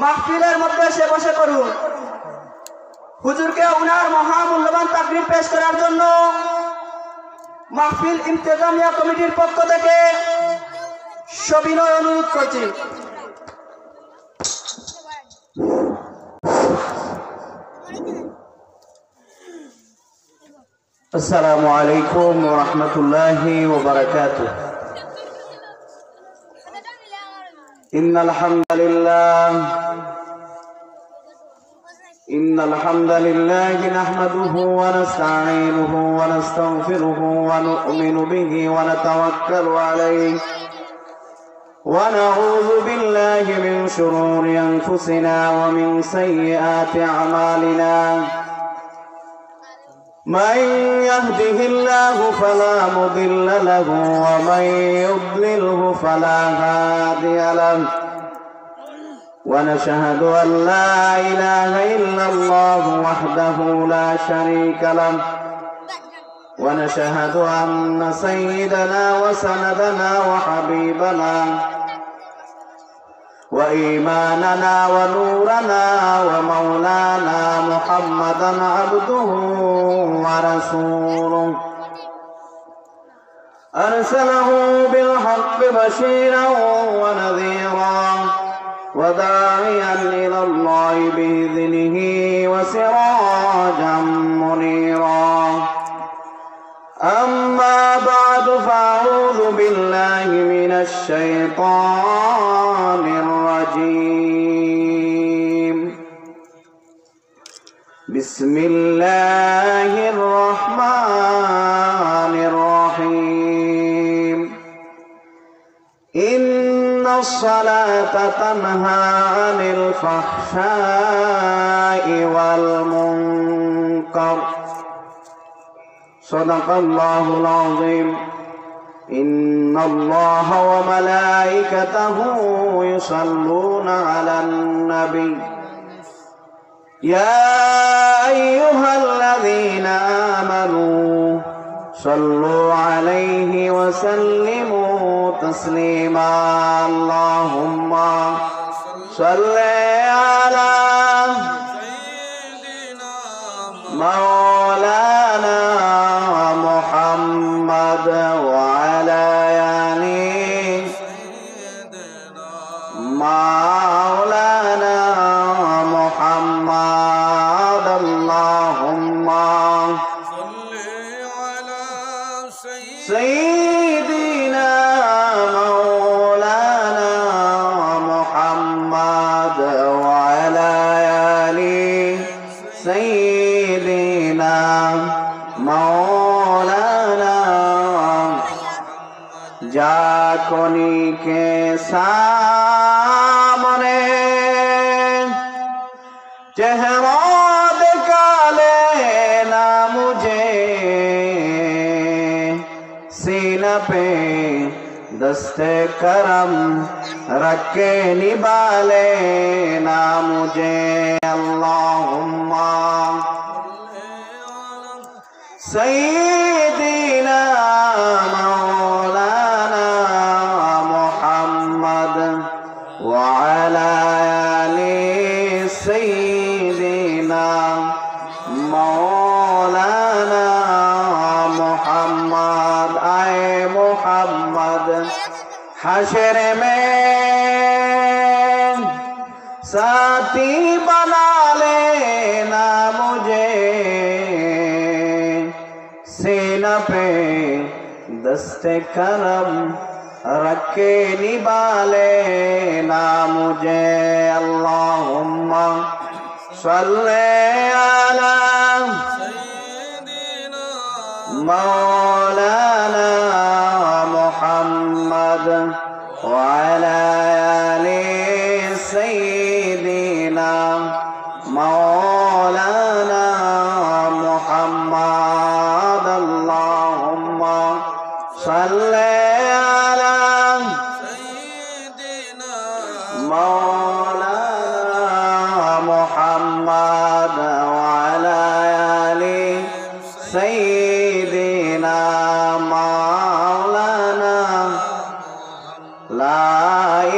মাহফিলের মধ্যে সে বসে করুন। হুজুরকে উনার মহামূল্যবান তাকরীর পেশ করার জন্য মাহফিল ইন্তেজামিয়া কমিটির পক্ষ থেকে সবিনয় অনুরোধ করছি। السلام عليكم ورحمة الله وبركاته. إن الحمد لله نحمده ونستعينه ونستغفره ونؤمن به ونتوكل عليه ونعوذ بالله من شرور أنفسنا ومن سيئات أعمالنا. من يهده الله فلا مضل له ومن يضلله فلا هادي له ونشهد أن لا إله إلا الله وحده لا شريك له ونشهد أن سيدنا وسندنا وحبيبنا وإيماننا ونورنا ومولانا محمدا عبده ورسوله أرسله بالحق بشيرا ونذيرا وداعيا إلى الله بإذنه وسراجا منيرا. أما بعد فأعوذ بالله من الشيطان الرجيم. بسم الله الرحمن الرحيم. إن الصلاة تنهى عن الفحشاء والمنكر. صدق الله العظيم. إن الله وملائكته يصلون على النبي يا أيها الذين آمنوا صلوا عليه وسلموا تسليما. اللهم صل على سيدنا مولانا محمد وعلى آل سيدنا مولانا محمد. اللهم صل على سيدنا مولانا محمد وعلى آل سيدنا مولانا. जाकोनी के सामने चेहरा दिखा लेना मुझे, सीना पे दस्ते करम रख के निभा लेना मुझे. अल्लाहुम्मा सय्यिदना मौलाना मुहम्मद वअला आलि सय्यिदना मौलाना मुहम्मद. आए मुहम्मद हशर में साथी बना लेना मुझे, सीना पे दस्ते करम रख के निभा लेना मुझे. अल्लाहुम्मा सल्ले अला सय्यिदिना मौलाना मुहम्मद वअला आलि सय्यिदिना मौलाना मुहम्मद. अल्लाहुम्मा सल्ले अला सय्यिदिना मौलाना मुहम्मद वअला आलि सय्यिदिना मौलाना. ला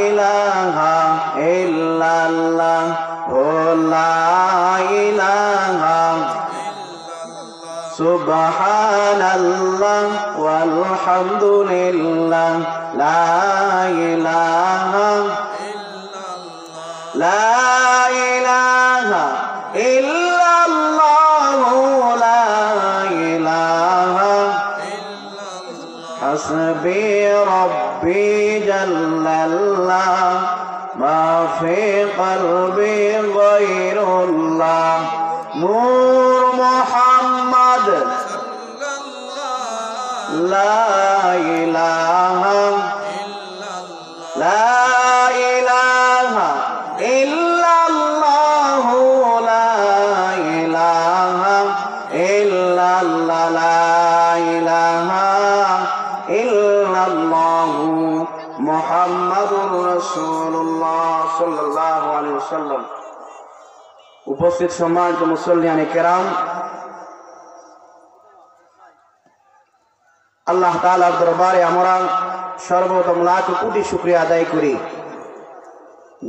इलाहा इल्ला ইল্লাল্লাহ লা ইলাহা সুবহানাল্লাহ ওয়ালহামদুলিল্লাহ লা ইলাহা ইল্লাল্লাহ লা ইলাহা হাসবি রব্বি জাল্লাল্লাহ মা ফি কলবি গায়রুল্লাহ নূর মুহাম্মদ লা ইলাহা ইল্লাল্লাহ লা ইলাহা ইল্লাল্লাহ লা ইলাহা ইল্লাল্লাহ মুহাম্মাদুর রাসূলুল্লাহ সাল্লাল্লাহু আলাইহি ওয়াসাল্লাম। উপস্থিত সম্মানিত মুসল্লিয়ানে কেরাম, আল্লাহ তাআলার দরবারে আমরা সর্বপ্রথম লাখ কোটি শুকরিয়া আদায় করি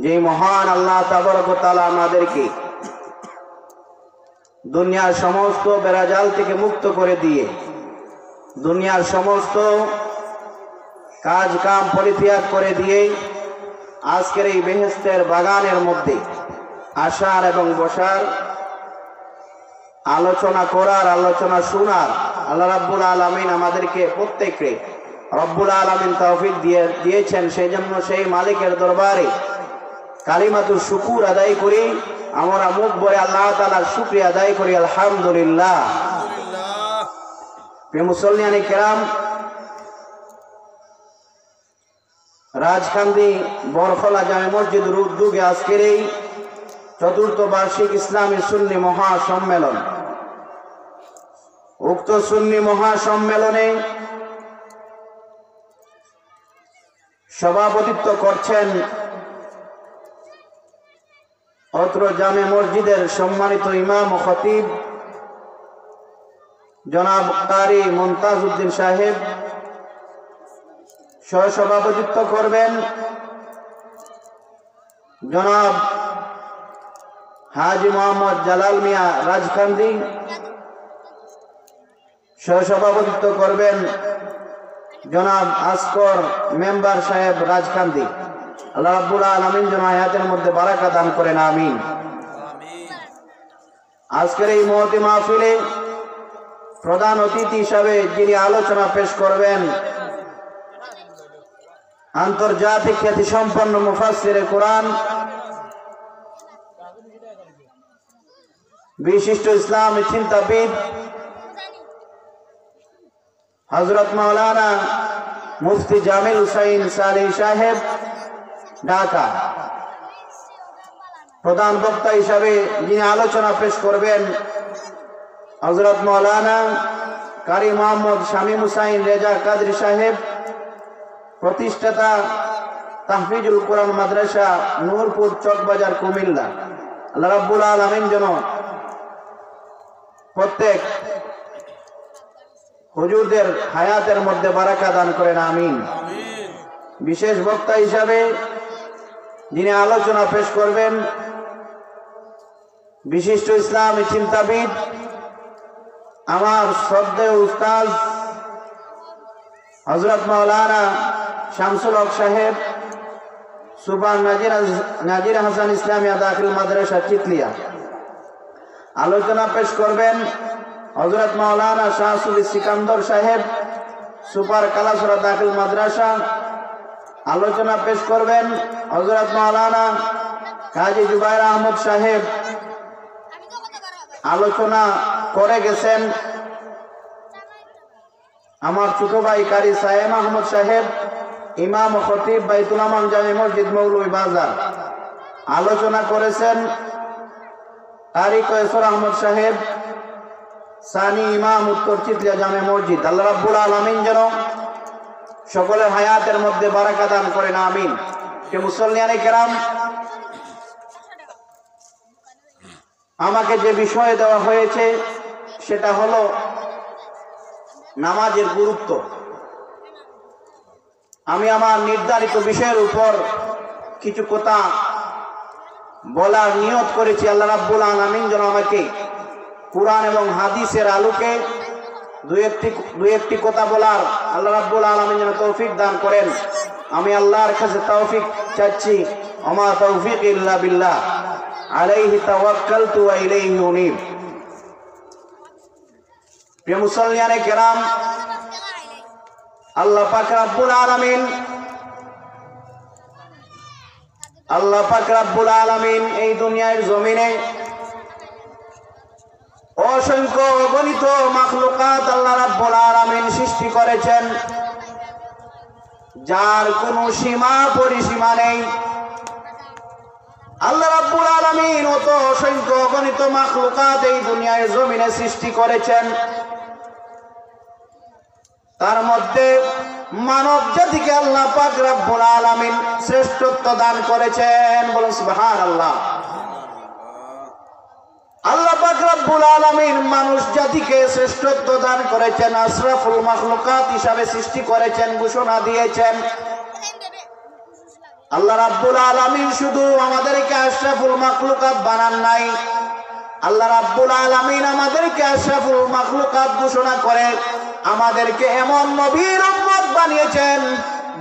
যে মহান আল্লাহ তাবারক ওয়া তাআলা আমাদেরকে দুনিয়ার সমস্ত বেড়াজাল থেকে মুক্ত করে দিয়ে দুনিয়ার সমস্ত কাজ কাম পরিত্যাগ করে দিয়ে আজকের এই বেহেশতের বাগানের মধ্যে আসার এবং বসার, আলোচনা করার, আলোচনা শোনার আল্লাহ রাব্বুল আলামিন আমাদেরকে প্রত্যেককে রব্বুল আলামিন তৌফিক দিয়েছেন। সেই জন্য সেই মালিকের দরবারে কালিমাতুর শুকুর আদায় করি, আমরা মুখ ভরে আল্লাহ তাআলার শুকরিয়া আদায় করি আলহামদুলিল্লাহ। প্রিয় মুসল্লিয়ানে কেরাম, রাজকান্দি বরখলা জামে মসজিদের উদ্যোগে আজকের এই চতুর্থ বার্ষিক ইসলামী সুন্নি মহাসম্মেলন, উক্ত সুন্নি মহাসম্মেলনে সভাপতিত্ব করছেন অত্র জামে মসজিদের সম্মানিত ইমাম ও খতিব জনাব কারি মুমতাজ উদ্দিন সাহেব। সহসভাপতিত্ব করবেন জনাব হাজি মোহাম্মদ জালাল মিয়া রাজকান্দি। সহসভাপতিত্ব করবেন জনাব আসকর মেম্বার সাহেব রাজকান্দি। আল্লাহ রাব্বুল আলামিন যেন হায়াতের মধ্যে বারাকা দান করেন, আমিন। আজকের এই মহতি মাহফিলে প্রধান অতিথি হিসাবে যিনি আলোচনা পেশ করবেন আন্তর্জাতিক খ্যাতিসম্পন্ন মুফাসসিরে কোরআন, বিশিষ্ট ইসলামী চিন্তাবিদ হযরত মাওলানা মুফতি জামিল হুসাইন সালেহী সাহেব, ঢাকা। প্রধান বক্তা হিসাবে যিনি আলোচনা পেশ করবেন হযরত মাওলানা কারি মোহাম্মদ শামীম হুসাইন রেজা কাদরী সাহেব, প্রতিষ্ঠাতা তাহফিজুল কোরআন মাদ্রাসা নূরপুর চকবাজার কুমিল্লা। আল্লাহ রাব্বুল আলামিন যেন প্রত্যেক হুজুরদের হায়াতের মধ্যে বারাকা দান করেন, আমিন। বিশেষ বক্তা হিসাবে যিনি আলোচনা পেশ করবেন বিশিষ্ট ইসলামী চিন্তাবিদ আমার শ্রদ্ধেয় উস্তাদ হযরত মাওলানা শামসুল হক সাহেব, সুবান নাজির হাসান ইসলামিয়া দাখিল মাদ্রাসা চিতলিয়া। আলোচনা পেশ করবেন হযরত মাওলানা শাহসুল সিকান্দর সাহেব, সুপার কালাসরা দাখিল মাদ্রাসা। আলোচনা পেশ করবেন হযরত মাওলানা কাজী জুবাইর আহমদ সাহেব। আলোচনা করে গেছেন আমার ছোট ভাই কারি সায়েম আহমদ সাহেব, ইমাম ও খতিব বাইতুল আমান জামে মসজিদ মৌলভী বাজার। আলোচনা করেছেন কারি কয়েসর আহমদ সাহেব, সানি ইমাম উত্তর চিতলিয়া জামে মসজিদ। আল্লাহ রাব্বুল আলামিন যেন সকলের হায়াতের মধ্যে বারাকা দান করেন, আমিন। কে মুসল্লিয়ানে কেরাম, আমাকে যে বিষয় দেওয়া হয়েছে সেটা হলো নামাজের গুরুত্ব। আমি আমার নির্ধারিত বিষয়ের উপর কিছু কথা বলার নিয়ত করেছি। আল্লাহ রাব্বুল আলামিন যেন আমাকে কুরআন এবং হাদিসের আলোকে দুই একটি কথা বলার আল্লাহ রাব্বুল আলামিন যেন তৌফিক দান করেন। আমি আল্লাহর কাছে তৌফিক চাচ্ছি। ওমা তৌফিক ইল্লা বিল্লাহ, আলাইহি তাওয়াক্কালতু ওয়া ইলাইহি উনীব। প্রিয় মুসলমানে কেরাম, আল্লাহ পাক রব্বুল আলামিন এই দুনিয়ার জমিনে অসংখ্য অগণিত মাখলুকাত আল্লাহ রাব্বুল আলামিন সৃষ্টি করেছেন, যার কোনো সীমা পরিসীমা নেই। আল্লাহ রাব্বুল আলামিন অত অসংখ্য অগণিত মাখলুকাত এই দুনিয়ার জমিনে সৃষ্টি করেছেন, তার মধ্যে মানব জাতিকে আল্লাহ পাক রব্বুল আলামিন শ্রেষ্ঠত্ব দান করেছেন। বলুন সুবহানাল্লাহ। আল্লাহ পাক রব্বুল আলামিন মানুষ জাতিকে শ্রেষ্ঠত্ব দান করেছেন, আশরাফুল মাখলুকাত হিসাবে সৃষ্টি করেছেন, ঘোষণা দিয়েছেন। আল্লাহ রাব্বুল আলামিন শুধু আমাদেরকে আশরাফুল মাখলুকাত বানান নাই, আল্লাহ রাব্বুল আলামিন আমাদেরকে আশরাফুল মাখলুকাত ঘোষণা করে আমাদেরকে এমন নবীর উম্মত বানিয়েছেন,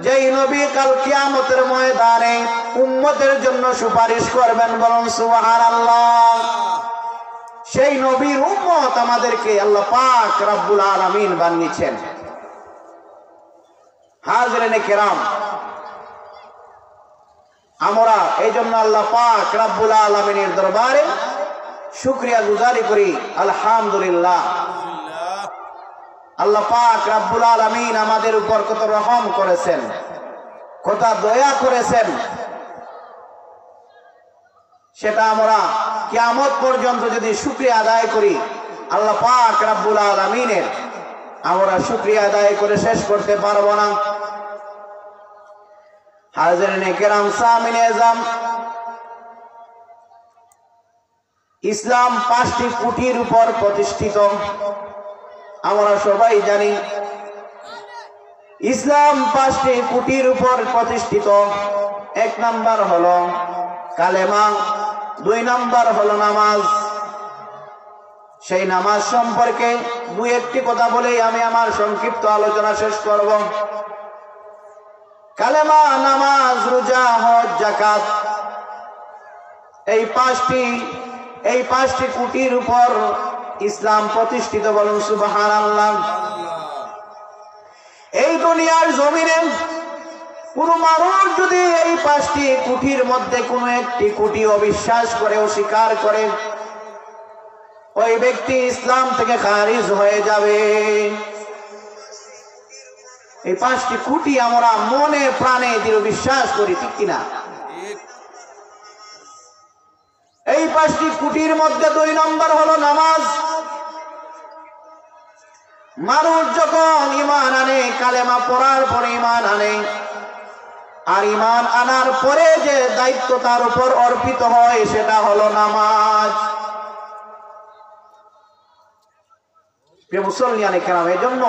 যেই নবী কাল কিয়ামতের ময়দানে উম্মতের জন্য সুপারিশ করবেন। বলুন সুবহানাল্লাহ। সেই নবীর উম্মত আমাদেরকে আল্লাহ পাক রব্বুল আলামিন বানিয়েছেন। হাজিরিনে কেরাম, আমরা এই জন্য আল্লাহ পাক রব্বুল আলামিনের দরবারে শুকরিয়া গুজারি করি। আলহামদুলিল্লাহ। আল্লাহ পাক রব্বুল আলামিন আমাদের উপর কত রহম করেছেন, কত দয়া করেছেন, সেটা আমরা কিয়ামত পর্যন্ত যদি শুকরিয়া আদায় করি, আল্লাহ পাক রব্বুল আলামিনের আমরা শুকরিয়া আদায় করে শেষ করতে পারবো না। হাজিরিনে কেরাম, সামিনে আযম, ইসলাম 5টি খুঁটির উপর প্রতিষ্ঠিত। আমরা সবাই জানি ইসলাম 5টি খুঁটির উপর প্রতিষ্ঠিত। 1 নাম্বার হলো কালেমা, 2 নাম্বার হলো নামাজ। সেই নামাজ সম্পর্কে 2-1টি কথা বলেই আমি আমার সংক্ষিপ্ত আলোচনা শেষ করব। কালেমা, নামাজ, রোজা, হজ, যাকাত, এই 5টি খুঁটির উপর ইসলাম প্রতিষ্ঠিত। বলুন সুবহানাল্লাহ। এই দুনিয়ার জমিনে কোন মানুষ যদি এই 5টি খুঁটির মধ্যে কোনো একটি খুঁটি অবিশ্বাস করে, অস্বীকার করে, ওই ব্যক্তি ইসলাম থেকে খারিজ হয়ে যাবে। এই 5টি খুঁটি আমরা মনে প্রাণে দৃঢ় বিশ্বাস করি, ঠিক কিনা? এই 5টি খুঁটির মধ্যে 2 নম্বর হলো নামাজ। মানুষ যখন ঈমান আনে, কালেমা পড়ার পরে ঈমান আনে, আর ঈমান আনার পরে যে দায়িত্ব তার উপর অর্পিত হয় সেটা হলো নামাজ। প্রিয় মুসলমানে কেরাম, এই জন্য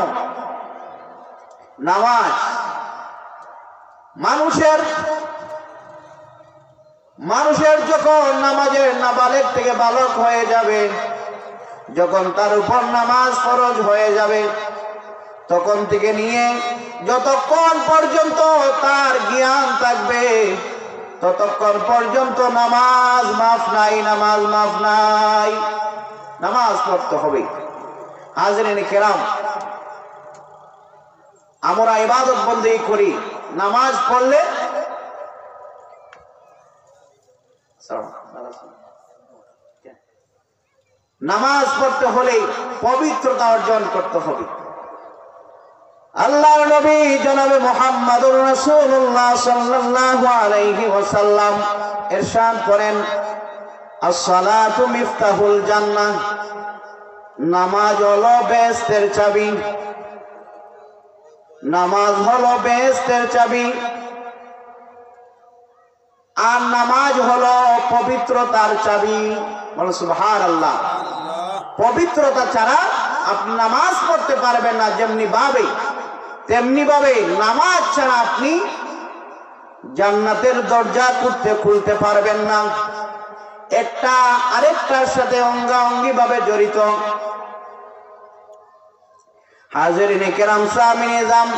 নামাজ মানুষের যখন নামাজের নাবালেগ থেকে বালক হয়ে যাবে, যখন তার উপর নামাজ ফরজ হয়ে যাবে, তখন থেকে নিয়ে যতক্ষণ পর্যন্ত তার জ্ঞান থাকবে ততক্ষণ পর্যন্ত নামাজ মাফ নাই, নামাজ মাফ নাই, নামাজ পড়তে হবে। হাজিরিনে কেরাম, আমরা ইবাদত বন্দেগী করি, নামাজ পড়লে নামাজ পড়তে হলে পবিত্রতা অর্জন করতে হবে। আল্লাহর নবী জনাবে মুহাম্মদুর রাসূলুল্লাহ সাল্লাল্লাহু আলাইহি ওয়াসাল্লাম ইরশাদ করেন, আস-সালাতু মিফতাহুল জান্নাহ, নামাজ হলো বেহেশতের চাবি, নামাজ হলো বেহেশতের চাবি। আর নামাজ হলো পবিত্রতার চাবি। বলো সুবহানাল্লাহ। পবিত্রতা ছাড়া আপনি নামাজ পড়তে পারবেন না, তেমনি ভাবে নামাজ ছাড়া আপনি জান্নাতের দরজা খুলতে পারবেন না। একটা আরেকটার সাথে অঙ্গাঅঙ্গি ভাবে জড়িত। হাজিরিনে কেরাম সামিনে জাম,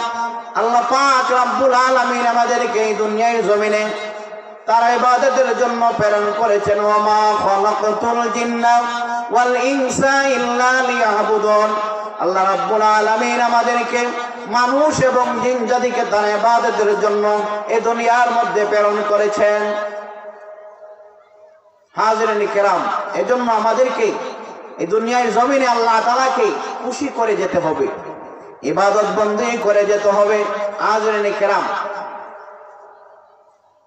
আল্লাহ পাক রব্বুল আলামিন আমাদেরকে এই দুনিয়ার জমিনে তার ইবাদতের জন্য প্রেরণ করেছেন। ওয়া মা খালাকাতুল জিন্না ওয়াল ইনসা ইল্লা লিয়াবুদুন। আল্লাহ রাব্বুল আলামিন আমাদেরকে মানুষ এবং জিন জাতিকে তার ইবাদতের জন্য এই দুনিয়ার মধ্যে প্রেরণ করেছেন। হাজিরিনে কেরাম, এজন্য আমাদেরকে এই দুনিয়ার জমিনে আল্লাহ তাআলাকে খুশি করে যেতে হবে, ইবাদত বন্দেগী করে যেতে হবে। হাজিরিনে কেরাম,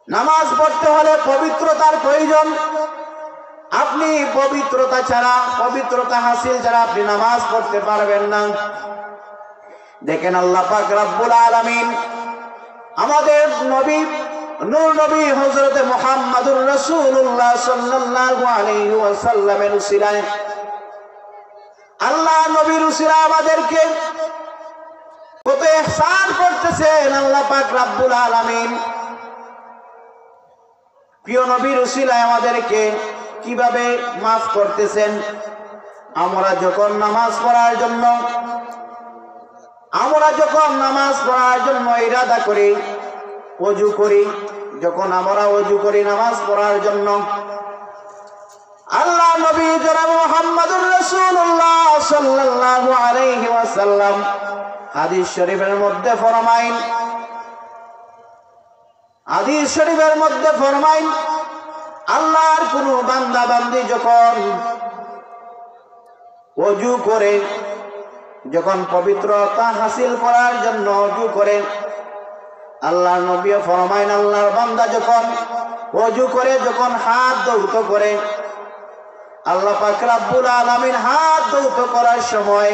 নামাজ পড়তে হলে পবিত্রতার প্রয়োজন। আপনি পবিত্রতা ছাড়া, পবিত্রতা হাসিল ছাড়া আপনি নামাজ পড়তে পারবেন না। দেখেন আল্লাহ পাক রব্বুল আলামিন আমাদের নবী, নূর নবী হযরত মুহাম্মদুর রাসূলুল্লাহ সাল্লাল্লাহু আলাইহি ওয়াসাল্লামের উসিলায়, আল্লাহ নবীর উসিলায় আমাদেরকে কত ইহসান করতেছেন আল্লাহ পাক রব্বুল আলামিন। প্রিয় নবীর উসিলায় আমাদেরকে কিভাবে মাফ করতেছেন। আমরা যখন নামাজ পড়ার জন্য ইরাদা করি, ওযু করি, যখন আমরা ওযু করি নামাজ পড়ার জন্য, আল্লাহ নবী জনাব মুহাম্মদুর রাসূলুল্লাহ সাল্লাল্লাহু আলাইহি ওয়াসাল্লাম হাদিস শরীফের মধ্যে ফরমাইন, আল্লাহর কোন বান্দা বান্দি যখন ওযু করে, যখন পবিত্রতা হাসিল করার জন্য ওযু করে, আল্লাহর নবী ফরমাইন আল্লাহর বান্দা যখন ওযু করে, যখন হাত ধৌত করে, আল্লাহ পাক রব্বুল আলামিন হাত ধৌত করার সময়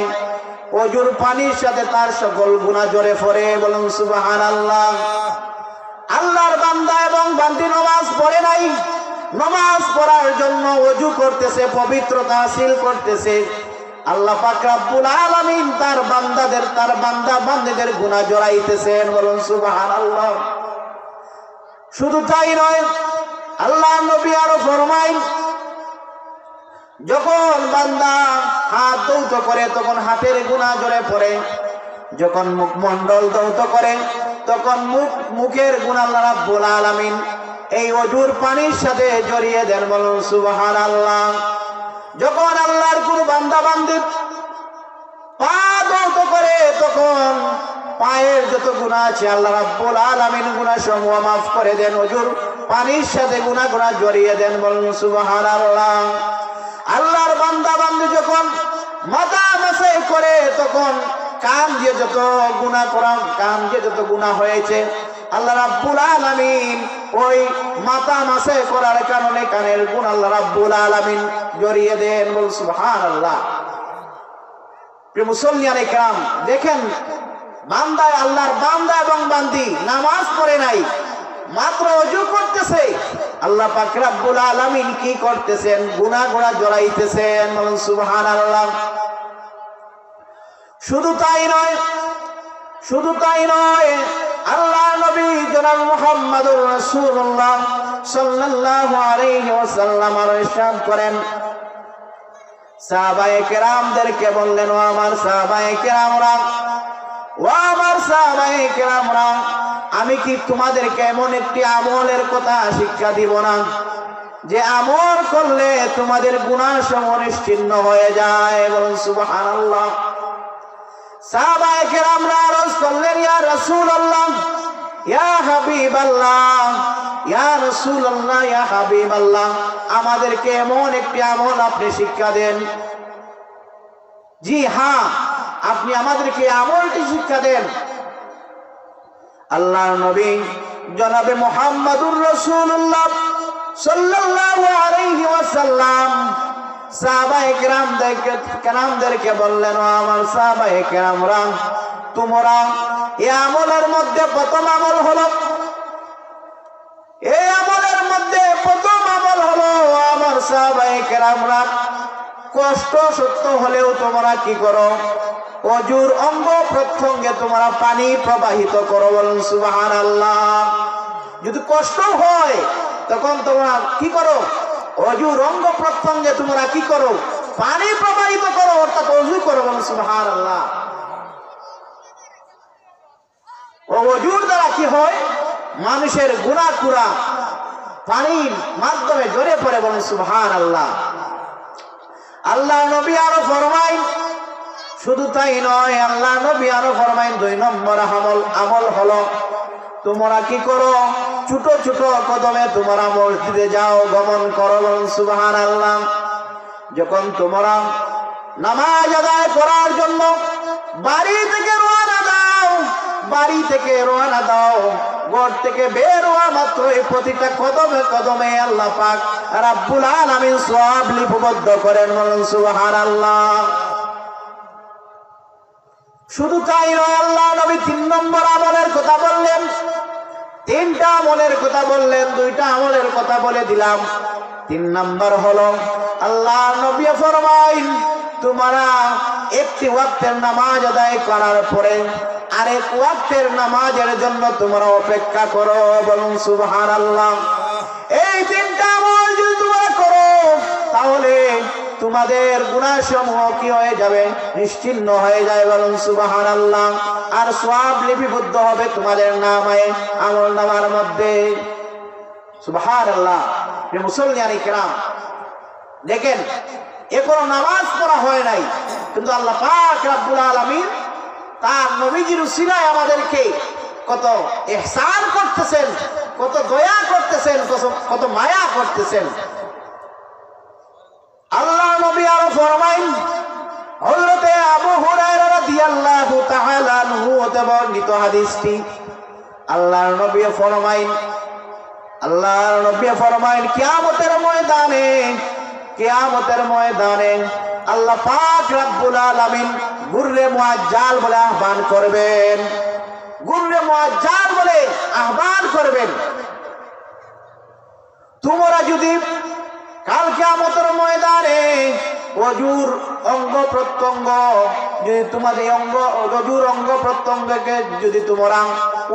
ওযুর পানির সাথে তার সকল গুনাহ ঝরে পড়ে। বলুন সুবহানাল্লাহ। আল্লাহর বান্দা এবং বান্দি নামাজ পড়ে নাই, নামাজ পড়ার জন্য ওযু করতেছে, পবিত্রতা হাসিল করতেছে, আল্লাহ পাক রব্বুল আলামিন তার বান্দা বান্দীদের গুনাহ জড়াইতেছেন। বলুন সুবহানাল্লাহ। শুধু তাই নয়, আল্লাহ নবী আরো ফরমাইন যখন বান্দা হাত ধৌত করে তখন হাতের গুনাহ ঝরে পড়ে, যখন মুখমণ্ডল ধৌত করে তখন মুখের গুনাহ আল্লাহ রাব্বুল আলামিন এই ওযুর পানির সাথে জড়িয়ে দেন। বলুন সুবহানাল্লাহ। যখন আল্লাহর কোন বান্দা বান্দি পা ধৌত করে তখন পায়ের যত গুনাহ আছে আল্লাহ রাব্বুল আলামিন গুনাহ সমূহ মাফ করে দেন, ওযুর পানির সাথে গুনাহ জড়িয়ে দেন। বলুন সুবহানাল্লাহ। আল্লাহর বান্দা বান্দি যখন মাথা মাসাই করে তখন কান দিয়ে যত গুনাহ হয়েছে আল্লাহ রাব্বুল আলামিন ওই মাথা মাসাই করার কারণে কানের গুনাহ আল্লাহ রাব্বুল আলামিন জড়িয়ে দেন। বল সুবহানাল্লাহ। প্রিয় মুসল্লিয়ানে কেরাম, দেখেন আল্লাহর বান্দা এবং বান্দি নামাজ পড়ে নাই, মাত্র ওযু করতেছে, আল্লাহ পাক রব্বুল আলামিন কি করতেছেন? গুনাহ জড়াইতেছেন। বলুন সুবহানাল্লাহ। শুধু তাই নয়, আল্লাহ নবী জনাব মুহাম্মদুর রাসূলুল্লাহ সাল্লাল্লাহু আলাইহি ওয়াসাল্লাম ইরশাদ করেন, সাহাবায়ে কেরামদেরকে বললেন, ও আমার সাহাবায়ে কেরামরা, আমি কি তোমাদেরকে এমন একটি আমলের কথা শিক্ষা দিব না যে আমল করলে তোমাদের গুনাহ সমূহ নিশ্চিহ্ন হয়ে যায়? বলুন সুবহানাল্লাহ। সাহাবায়ে কেরামরা আরজ করলেন, ইয়া রাসূলুল্লাহ, ইয়া হাবিবাল্লাহ, ইয়া রাসূলুল্লাহ, ইয়া হাবিবাল্লাহ, আমাদেরকে এমন একটি আমল আপনি শিক্ষা দেন। জি হ্যাঁ, আপনি আমাদেরকে আমলটি শিক্ষা দেন। আল্লাহর নবী জনাবে মুহাম্মদুর রাসূলুল্লাহ সাল্লাল্লাহু আলাইহি ওয়াসাল্লাম সাহাবায়ে কেরামদেরকে বললেন, ও আমার সাহাবায়ে কেরামরা, তোমরা এই আমলের মধ্যে প্রথম আমল হলো, আমার সাহাবায়ে কেরামরা, কষ্ট সত্য হলেও তোমরা কি করো? ওযুর অঙ্গ প্রত্যঙ্গে তোমরা পানি প্রবাহিত করো। বলুন সুবহানাল্লাহ। যদি কষ্ট হয় তখন তোমরা কি করো? অজুর অঙ্গ প্রত্যঙ্গে তোমরা কি করো? পানি প্রবাহিত করো, অর্থাৎ অজু করো। সুবহানাল্লাহ। ও অজুর দ্বারা কি হয়? মানুষের গুনাহ কুরা পানির মাধ্যমে ঝরে পড়ে। বলেন সুবহানাল্লাহ। আল্লাহ নবী আরো ফরমাইন, শুধু তাই নয়, আল্লাহ নবী আরো ফরমাইন 2 নম্বর আমল হলো তোমরা কি করো? ছোট ছোট কদমে তোমরা মসজিদে যাও, গমন করো। বলেন সুবহানাল্লাহ। যখন তোমরা নামাজ আদায় করার জন্য বাড়ি থেকে রওনা দাও, ঘর থেকে বের হওয়া মাত্রই প্রতিটা কদমে কদমে আল্লাহ পাক রাব্বুল আলামিন সওয়াব লিপিবদ্ধ করেন। বলেন সুবহানাল্লাহ। শুধু তাই নয়, আল্লাহ নবী 3 নম্বর আমলের কথা বললেন। 3টা আমলের কথা বললেন, 2টা আমলের কথা বলে দিলাম। 3 নম্বর হলো আল্লাহ নবী ফরমাইন তোমরা একটি ওয়াক্তের নামাজ আদায় করার পরে আরেক ওয়াক্তের নামাজের জন্য তোমরা অপেক্ষা করো। বলুন সুবহানাল্লাহ। এই 3টা আমল যদি তোমরা করো তাহলে তোমাদের গুনাহ সমূহ কি হয়ে যাবে? নিশ্চিহ্ন হয়ে যায়। বলুন সুবহানাল্লাহ। আর সওয়াব লিপিবদ্ধ হবে তোমাদের নামে, আমল নামার মধ্যে। সুবহানাল্লাহ। মুসল্লিয়ানি কিরাম দেখেন, এখনো নামাজ পড়া হয় নাই, কিন্তু আল্লাহ পাক রব্বুল আলামিন তার নবীজির উসিলায় আমাদেরকে কত ইহসান করতেছেন, কত দয়া করতেছেন, কত মায়া করতেছেন। আল্লাহ নবী আরো ফরমাইন, হযরতে আবু হুরায়রা রাদিয়াল্লাহু তাআলা আনহু হতে বর্ণিত হাদিসটি। আল্লাহর নবী ফরমাইন কিয়ামতের ময়দানে আল্লাহ পাক রব্বুল আলামিন গুররে মুআজ্জাল বলে আহ্বান করবেন। তোমরা যদি কাল কিয়ামতের ময়দানে অজুর অঙ্গ প্রত্যঙ্গ যদি তোমাদের অজুর অঙ্গ প্রত্যঙ্গকে যদি তোমরা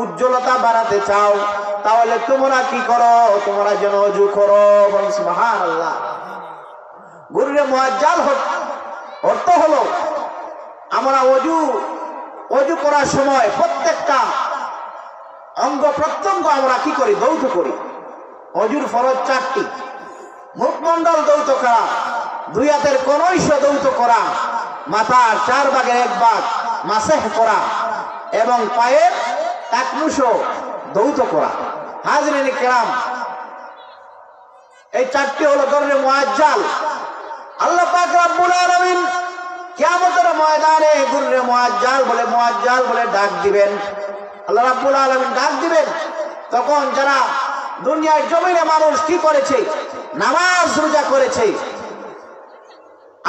উজ্জ্বলতা বাড়াতে চাও, তাহলে তোমরা কি করো? তোমরা যেন অজু করো। সুবহানাল্লাহ। গুররে মুআজ্জাল অর্থ হলো আমরা অজু করার সময় প্রত্যেকটা অঙ্গ প্রত্যঙ্গ আমরা কি করি? দৌত করি। অজুর ফরজ 4টি। মুখমণ্ডল দৌত করা, 2 হাতের কনৈশ দৌত করা, মাথার 4 ভাগের 1 ভাগ মাসেহ করা এবং পায়ের টাকনুশ দৌত করা। হাজরিনে কিরাম, এই 4টি হলো গুররে মুআজ্জাল। আল্লাহ পাক রব্বুল আলামিন কিয়ামতের ময়দানে গুররে মুআজ্জাল বলে ডাক দিবেন। আল্লাহ রাব্বুল আলামিন ডাক দিবেন। তখন যারা দুনিয়ার জমিনে মানুষ কি করেছে? নামাজ রোজা করেছে,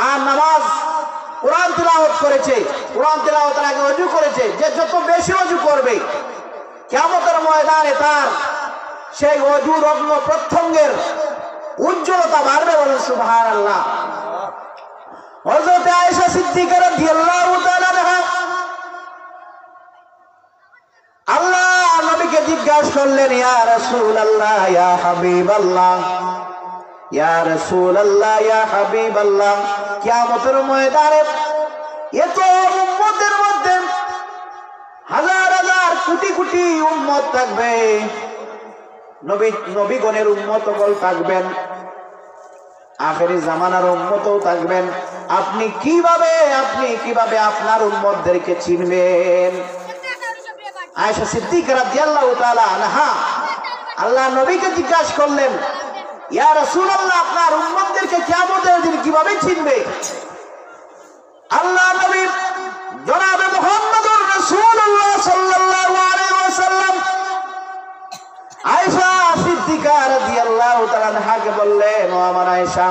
আর নামাজ কোরআন তিলাওয়াত করেছে, কোরআন তিলাওয়াতের আগে ওযু করেছে, যে যত বেশি ওযু করবে কিয়ামতের ময়দানে তার সেই ওযুর অঙ্গ প্রত্যঙ্গের উজ্জ্বলতা বাড়বে। বলেন সুবহানাল্লাহ। হযরত আয়েশা সিদ্দিকা রাদিয়াল্লাহু তাআলা আনহা আল্লাহ নবীকে জিজ্ঞাসা করলেন, ইয়া রাসূলুল্লাহ, ইয়া হাবিবাল্লাহ, ইয়া রাসূলুল্লাহ, ইয়া হাবিবাল্লাহ, কিয়ামতের ময়দানে এত উম্মতের মধ্যে হাজার হাজার কোটি কোটি উম্মত থাকবে, নবীগণের উম্মতগণ থাকবেন, আখেরি জামানার উম্মতও থাকবেন। আপনি কিভাবে আপনার উম্মতদেরকে চিনবেন? আয়েশা সিদ্দিকা রাদিয়াল্লাহু তাআলা আনহা আল্লাহ নবীকে জিজ্ঞাসা করলেন, ইয়া রাসূলুল্লাহ, আপনার উম্মতদেরকে কিয়ামতের দিন কিভাবে চিনবে? আল্লাহ নবী জনাবে মুহাম্মদুর রাসূলুল্লাহ সাল্লাল্লাহু আলাইহি ওয়াসাল্লাম আয়েশা সিদ্দিকা রাদিয়াল্লাহু তাআলা আনহাকে বললেন, ও আমার আয়েশা,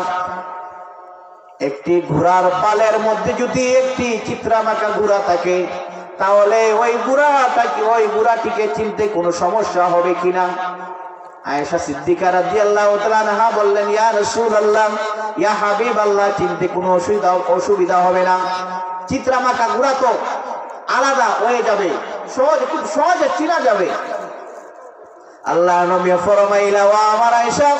একটি ঘোড়ার পালের মধ্যে যদি একটি চিত্রামাকা ঘোড়া থাকে, তাহলে ওই ঘোড়াটিকে চিনতে কোনো সমস্যা হবে কিনা? আয়েশা সিদ্দিকা রাদিয়াল্লাহু তাআলা আনহা বললেন, ইয়া রাসূলুল্লাহ, ইয়া হাবিবাল্লাহ, চিনতে কোনো অসুবিধা হবে না। চিত্রামাকা ঘোড়া তো আলাদা হয়ে যাবে, খুব সহজে চিনা যাবে। আল্লাহ নবী ফরমাইলা, ও আমার আয়েশা,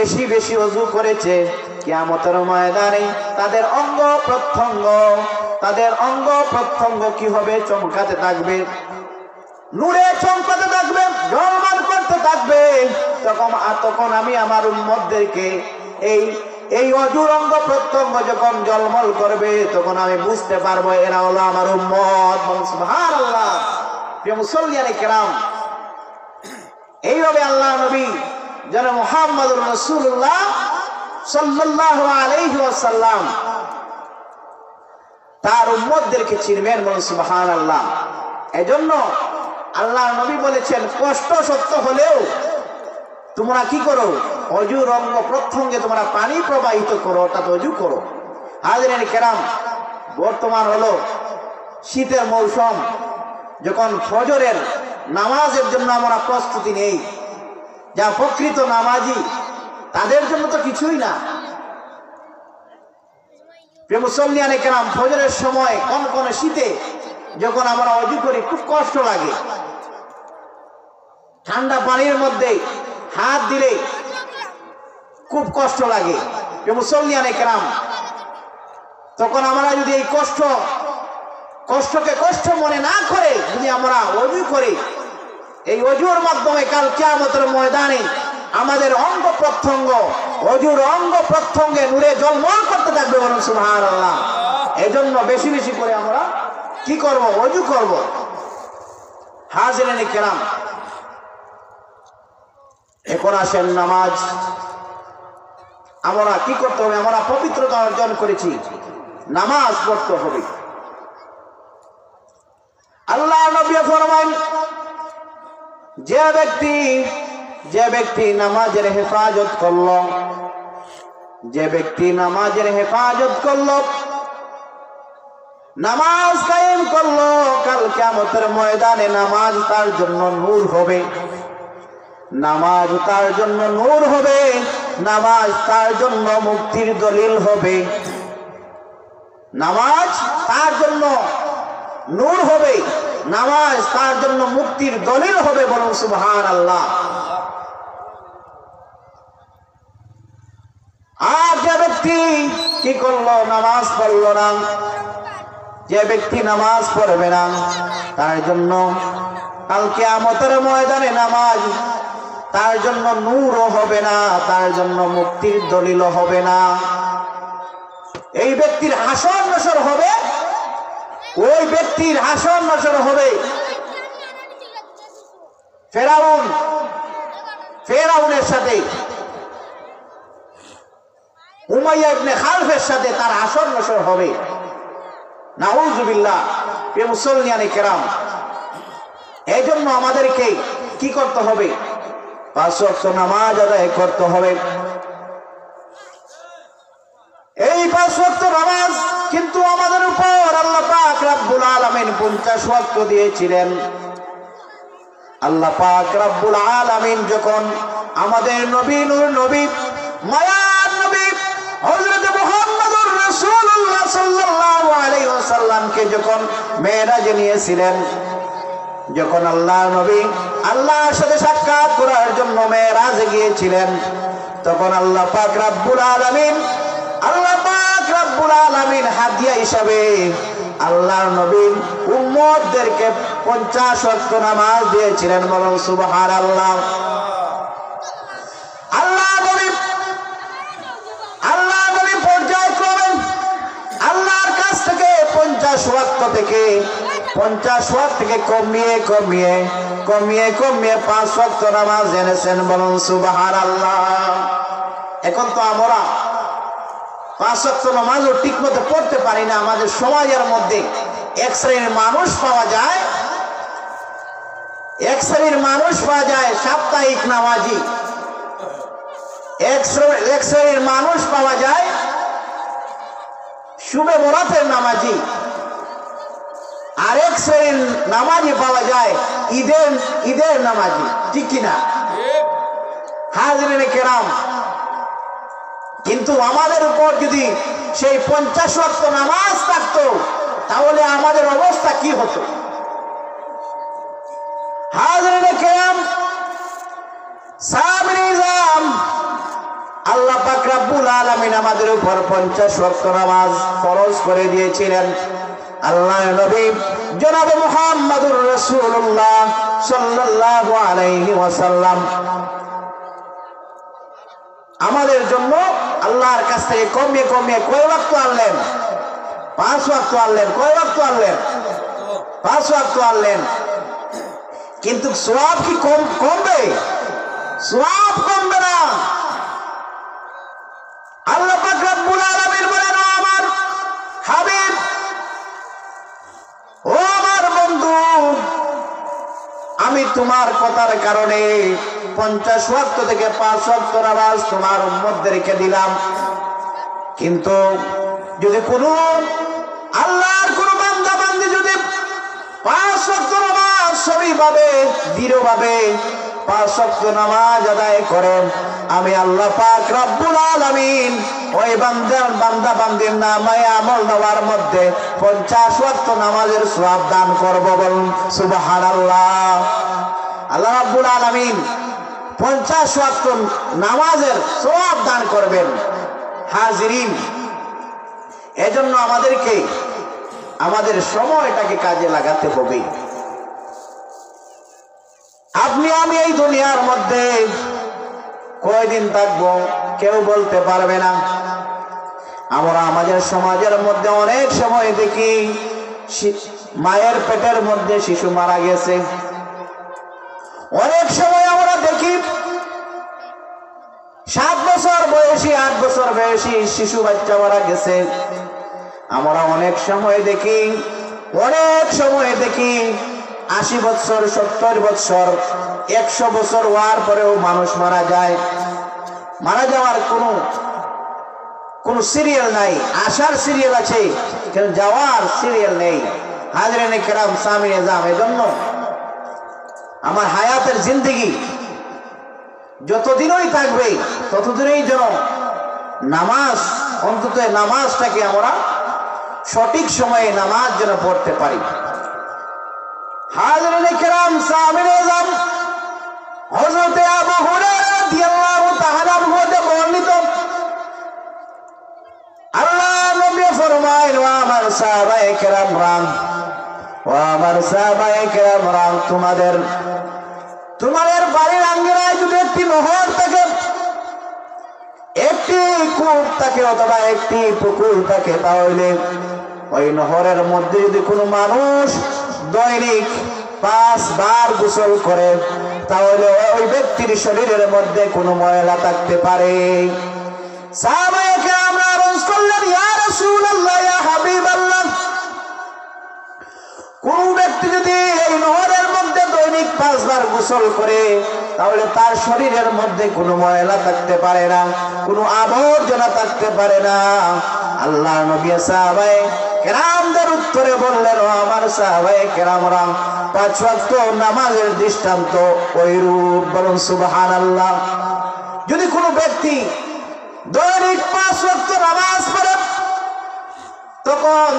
বেশি বেশি ওযু করেছে, কিয়ামতের ময়দানে তাদের অঙ্গ প্রত্যঙ্গ কি হবে? চমকাতে থাকবে, নূরে চমকাতে থাকবে, ঝলমল করতে থাকবে। তখন আমি আমার উম্মতদেরকে এই অজুর অঙ্গ প্রত্যঙ্গ যখন ঝলমল করবে, তখন আমি বুঝতে পারবো এরা হলো আমার উম্মত। সুবহানাল্লাহ। প্রিয় মুসল্লিয়ানে কেরাম, এইভাবে আল্লাহ নবী যেন মুহাম্মদুর রাসূলুল্লাহ সাল্লাল্লাহু আলাইহি ওয়াসাল্লাম তার উম্মতদেরকে চিনবেন। বলুন সুবহানাল্লাহ। এজন্য আল্লাহ নবী বলেছেন, কষ্ট সত্য হলেও তোমরা কি করো? অজুর অঙ্গ প্রত্যঙ্গে তোমরা পানি প্রবাহিত করো, অর্থাৎ অজু করো। হাজিরিন কেরাম, বর্তমান হলো শীতের মৌসুম, যখন ফজরের নামাজের জন্য আমরা প্রস্তুতি নেই, যা প্রকৃত নামাজি তাদের জন্য তো কিছুই না। প্রিয় মুসল্লিয়ানে কেরাম, ফজরের সময় কনকনে শীতে যখন আমরা অজু করি খুব কষ্ট লাগে। ঠান্ডা পানির মধ্যে হাত দিলে খুব কষ্ট লাগে। প্রিয় মুসল্লিয়ানে কেরাম, তখন আমরা যদি এই কষ্টকে কষ্ট মনে না করে যদি আমরা অজু করি, এই অজুর মাধ্যমে কাল কিয়ামতের ময়দানে আমাদের অঙ্গ প্রত্যঙ্গ অজুর অঙ্গ প্রত্যঙ্গে নূরে ঝলমল করতে থাকবে। বলুন সুবহানাল্লাহ। এজন্য বেশি বেশি করে আমরা কি করব? অজু করব। হাজিরিন কেরাম, এখন আসেন নামাজ। আমরা কি করতে হবে? আমরা পবিত্রতা অর্জন করেছি, নামাজ পড়তে হবে। আল্লাহ নবী ফরমান, যে ব্যক্তি নামাজের হেফাজত করলো, নামাজ কায়েম করলো, কাল কিয়ামতের ময়দানে নামাজ তার জন্য নূর হবে। নামাজ তার জন্য নূর হবে, নামাজ তার জন্য মুক্তির দলিল হবে। নামাজ তার জন্য নূর হবে, নামাজ তার জন্য মুক্তির দলিল হবে। বলুন সুবহানাল্লাহ। আর যে ব্যক্তি কি করলো? নামাজ পড়লো না, যে ব্যক্তি নামাজ পড়বে না, তার জন্য কাল কিয়ামতের ময়দানে নামাজ তার জন্য নূরও হবে না, তার জন্য মুক্তির দলিলও হবে না। এই ব্যক্তির হাসর নসর হবে, ওই ব্যক্তির হাসর নসর হবে ফেরাউনের সাথে, উমাইয়া ইবনে খালফের সাথে তার হাসর নসর হবে। নাউযুবিল্লাহ। প্রিয় মুসল্লিয়ানে কেরাম, এই জন্য আমাদেরকে কি করতে হবে? 5 ওয়াক্ত নামাজ আদায় করতে হবে। এই 5 ওয়াক্ত নামাজ কিন্তু আমাদের উপর আল্লাহ পাক রব্বুল আলামিন 50 ওয়াক্ত দিয়েছিলেন। আল্লাহ পাক রব্বুল আলামিন যখন আমাদের নবী নূর নবী মায়ার নবী হযরত মুহাম্মদুর রাসূলুল্লাহ সাল্লাল্লাহু আলাইহি ওয়াসাল্লামকে যখন মেরাজে নিয়েছিলেন, যখন আল্লাহ নবী আল্লাহর সাথে সাক্ষাৎ করার জন্য মেরাজে গিয়েছিলেন, তখন আল্লাহ পাক রব্বুল আলামিন হাদিয়া হিসাবে আল্লাহর নবী উম্মতদেরকে 50 ওয়াক্ত নামাজ দিয়েছিলেন। বলুন সুবহানাল্লাহ। আল্লাহ নবী পর্যায়ক্রমে আল্লাহর কাছ থেকে 50 ওয়াক্ত থেকে কমিয়ে 5 ওয়াক্ত নামাজ এনেছেন। বলুন সুবহানাল্লাহ। এখন তো আমরা 5 ওয়াক্ত নামাজও ঠিক মতো পড়তে পারি না। আমাদের সমাজের মধ্যে এক শ্রেণীর মানুষ পাওয়া যায় সাপ্তাহিক নামাজি, এক শ্রেণীর মানুষ পাওয়া যায় শুভে বরাতের নামাজি, আরেক শ্রেণীর নামাজি পাওয়া যায় ঈদের নামাজি। ঠিক কিনা? হাজিরিনে কেরাম, কিন্তু আমাদের উপর যদি সেই 50 ওয়াক্ত নামাজ থাকতো, তাহলে আমাদের অবস্থা কি হতো? হাজিরিনে কেরাম, সাহাবায়ে-ইজরাম রাব্বুল আলামিন আমাদের উপর 50 ওয়াক্ত নামাজ ফরজ করে দিয়েছিলেন। আল্লাহর নবী জনাব মুহাম্মদুর রাসূলুল্লাহ সাল্লাল্লাহু আলাইহি ওয়াসাল্লাম আমাদের জন্য আল্লাহর কাছ থেকে কমিয়ে কমিয়ে কয় ওয়াক্ত আনলেন? 5 ওয়াক্ত আনলেন। কয় ওয়াক্ত আনলেন? 5 ওয়াক্ত আনলেন। কিন্তু সওয়াব কি কমবে? সওয়াব কমবে না। আল্লাহ পাক রব্বুল আলামিন বলেন, ও আমার হাবিব, ও আমার বন্ধু, আমি তোমার কথার কারণে 50 ওয়াক্ত থেকে 5 ওয়াক্ত নামাজ তোমার উম্মতদেরকে দিলাম। কিন্তু যদি কোনো আল্লাহর কোন বান্দা বান্দি যদি 5 ওয়াক্ত নামাজ সঠিকভাবে দৃঢ়ভাবে 5 ওয়াক্ত নামাজ আদায় করেন, আমি আল্লাহ পাক রব্বুল আলামিন ওই বান্দা বান্দির নামায়ে আমল নামার মধ্যে 50 ওয়াক্ত নামাজের সওয়াব দান করব। বলুন সুবহানাল্লাহ। আল্লাহ রাব্বুল আলামিন 50 ওয়াক্ত নামাজের সওয়াব দান করবেন। হাজিরিন, এজন্য আমাদেরকে আমাদের সময়টাকে কাজে লাগাতে হবে। আপনি আমি এই দুনিয়ার মধ্যে কয়দিন থাকবো কেউ বলতে পারবে না। আমরা আমাদের সমাজের মধ্যে অনেক সময় দেখি মায়ের পেটের মধ্যে শিশু মারা গেছে। অনেক সময় আমরা দেখি 7 বছর বয়সী 8 বছর বয়সী শিশু বাচ্চা মারা গেছে। আমরা অনেক সময় দেখি 80 বছর 70 বছর 100 বছর হওয়ার পরেও মানুষ মারা যায়। মারা যাওয়ার কোন সিরিয়াল নাই। আসার সিরিয়াল আছে কিন্তু যাওয়ার সিরিয়াল নেই। হাজরিনে কেরাম, সামিনে জাম, এজন্য আমার হায়াতের জিন্দেগি যতদিনই থাকবে ততদিনই যেন নামাজ, অন্তত নামাজটাকে আমরা সঠিক সময়ে নামাজ যেন পড়তে পারি। হাজরিনে কেরাম, সামিনে জাম, হযরত আবু হুরায়রা রাদিয়াল্লাহু তাআলা আনহু হতে বর্ণিত, আল্লাহ নবী ফরমায়, ও আমার সাহাবায়ে কেরাম, তোমাদের বাড়ির আঙ্গিনায় যদি একটি নহর থাকে, একটি কূপ থাকে অথবা একটি পুকুর থাকে, তাহলে ওই নহরের মধ্যে যদি কোনো মানুষ দৈনিক 5 বার গোসল করে, তাহলে ওই ব্যক্তির শরীরের মধ্যে কোনো ময়লা থাকতে পারে। সাহাবায়ে কেরাম আরজ করলেন, ইয়া রাসূলুল্লাহ, ইয়া হাবিবাল্লাহ, কোন ব্যক্তি যদি এই নহরের মধ্যে দৈনিক 5 বার গোসল করে, তাহলে তার শরীরের মধ্যে কোনো ময়লা থাকতে পারে না, কোনো আবর্জনা থাকতে পারে না। আল্লাহ নবী সাহাবায়ে কেরামদের উত্তরে বললেন, ও আমার সাহাবায়ে কেরামরা, 5 ওয়াক্ত নামাজের দৃষ্টান্ত ওইরূপ। বলুন সুবহানাল্লাহ। যদি কোনো ব্যক্তি দৈনিক 5 ওয়াক্ত নামাজ পড়ে, তখন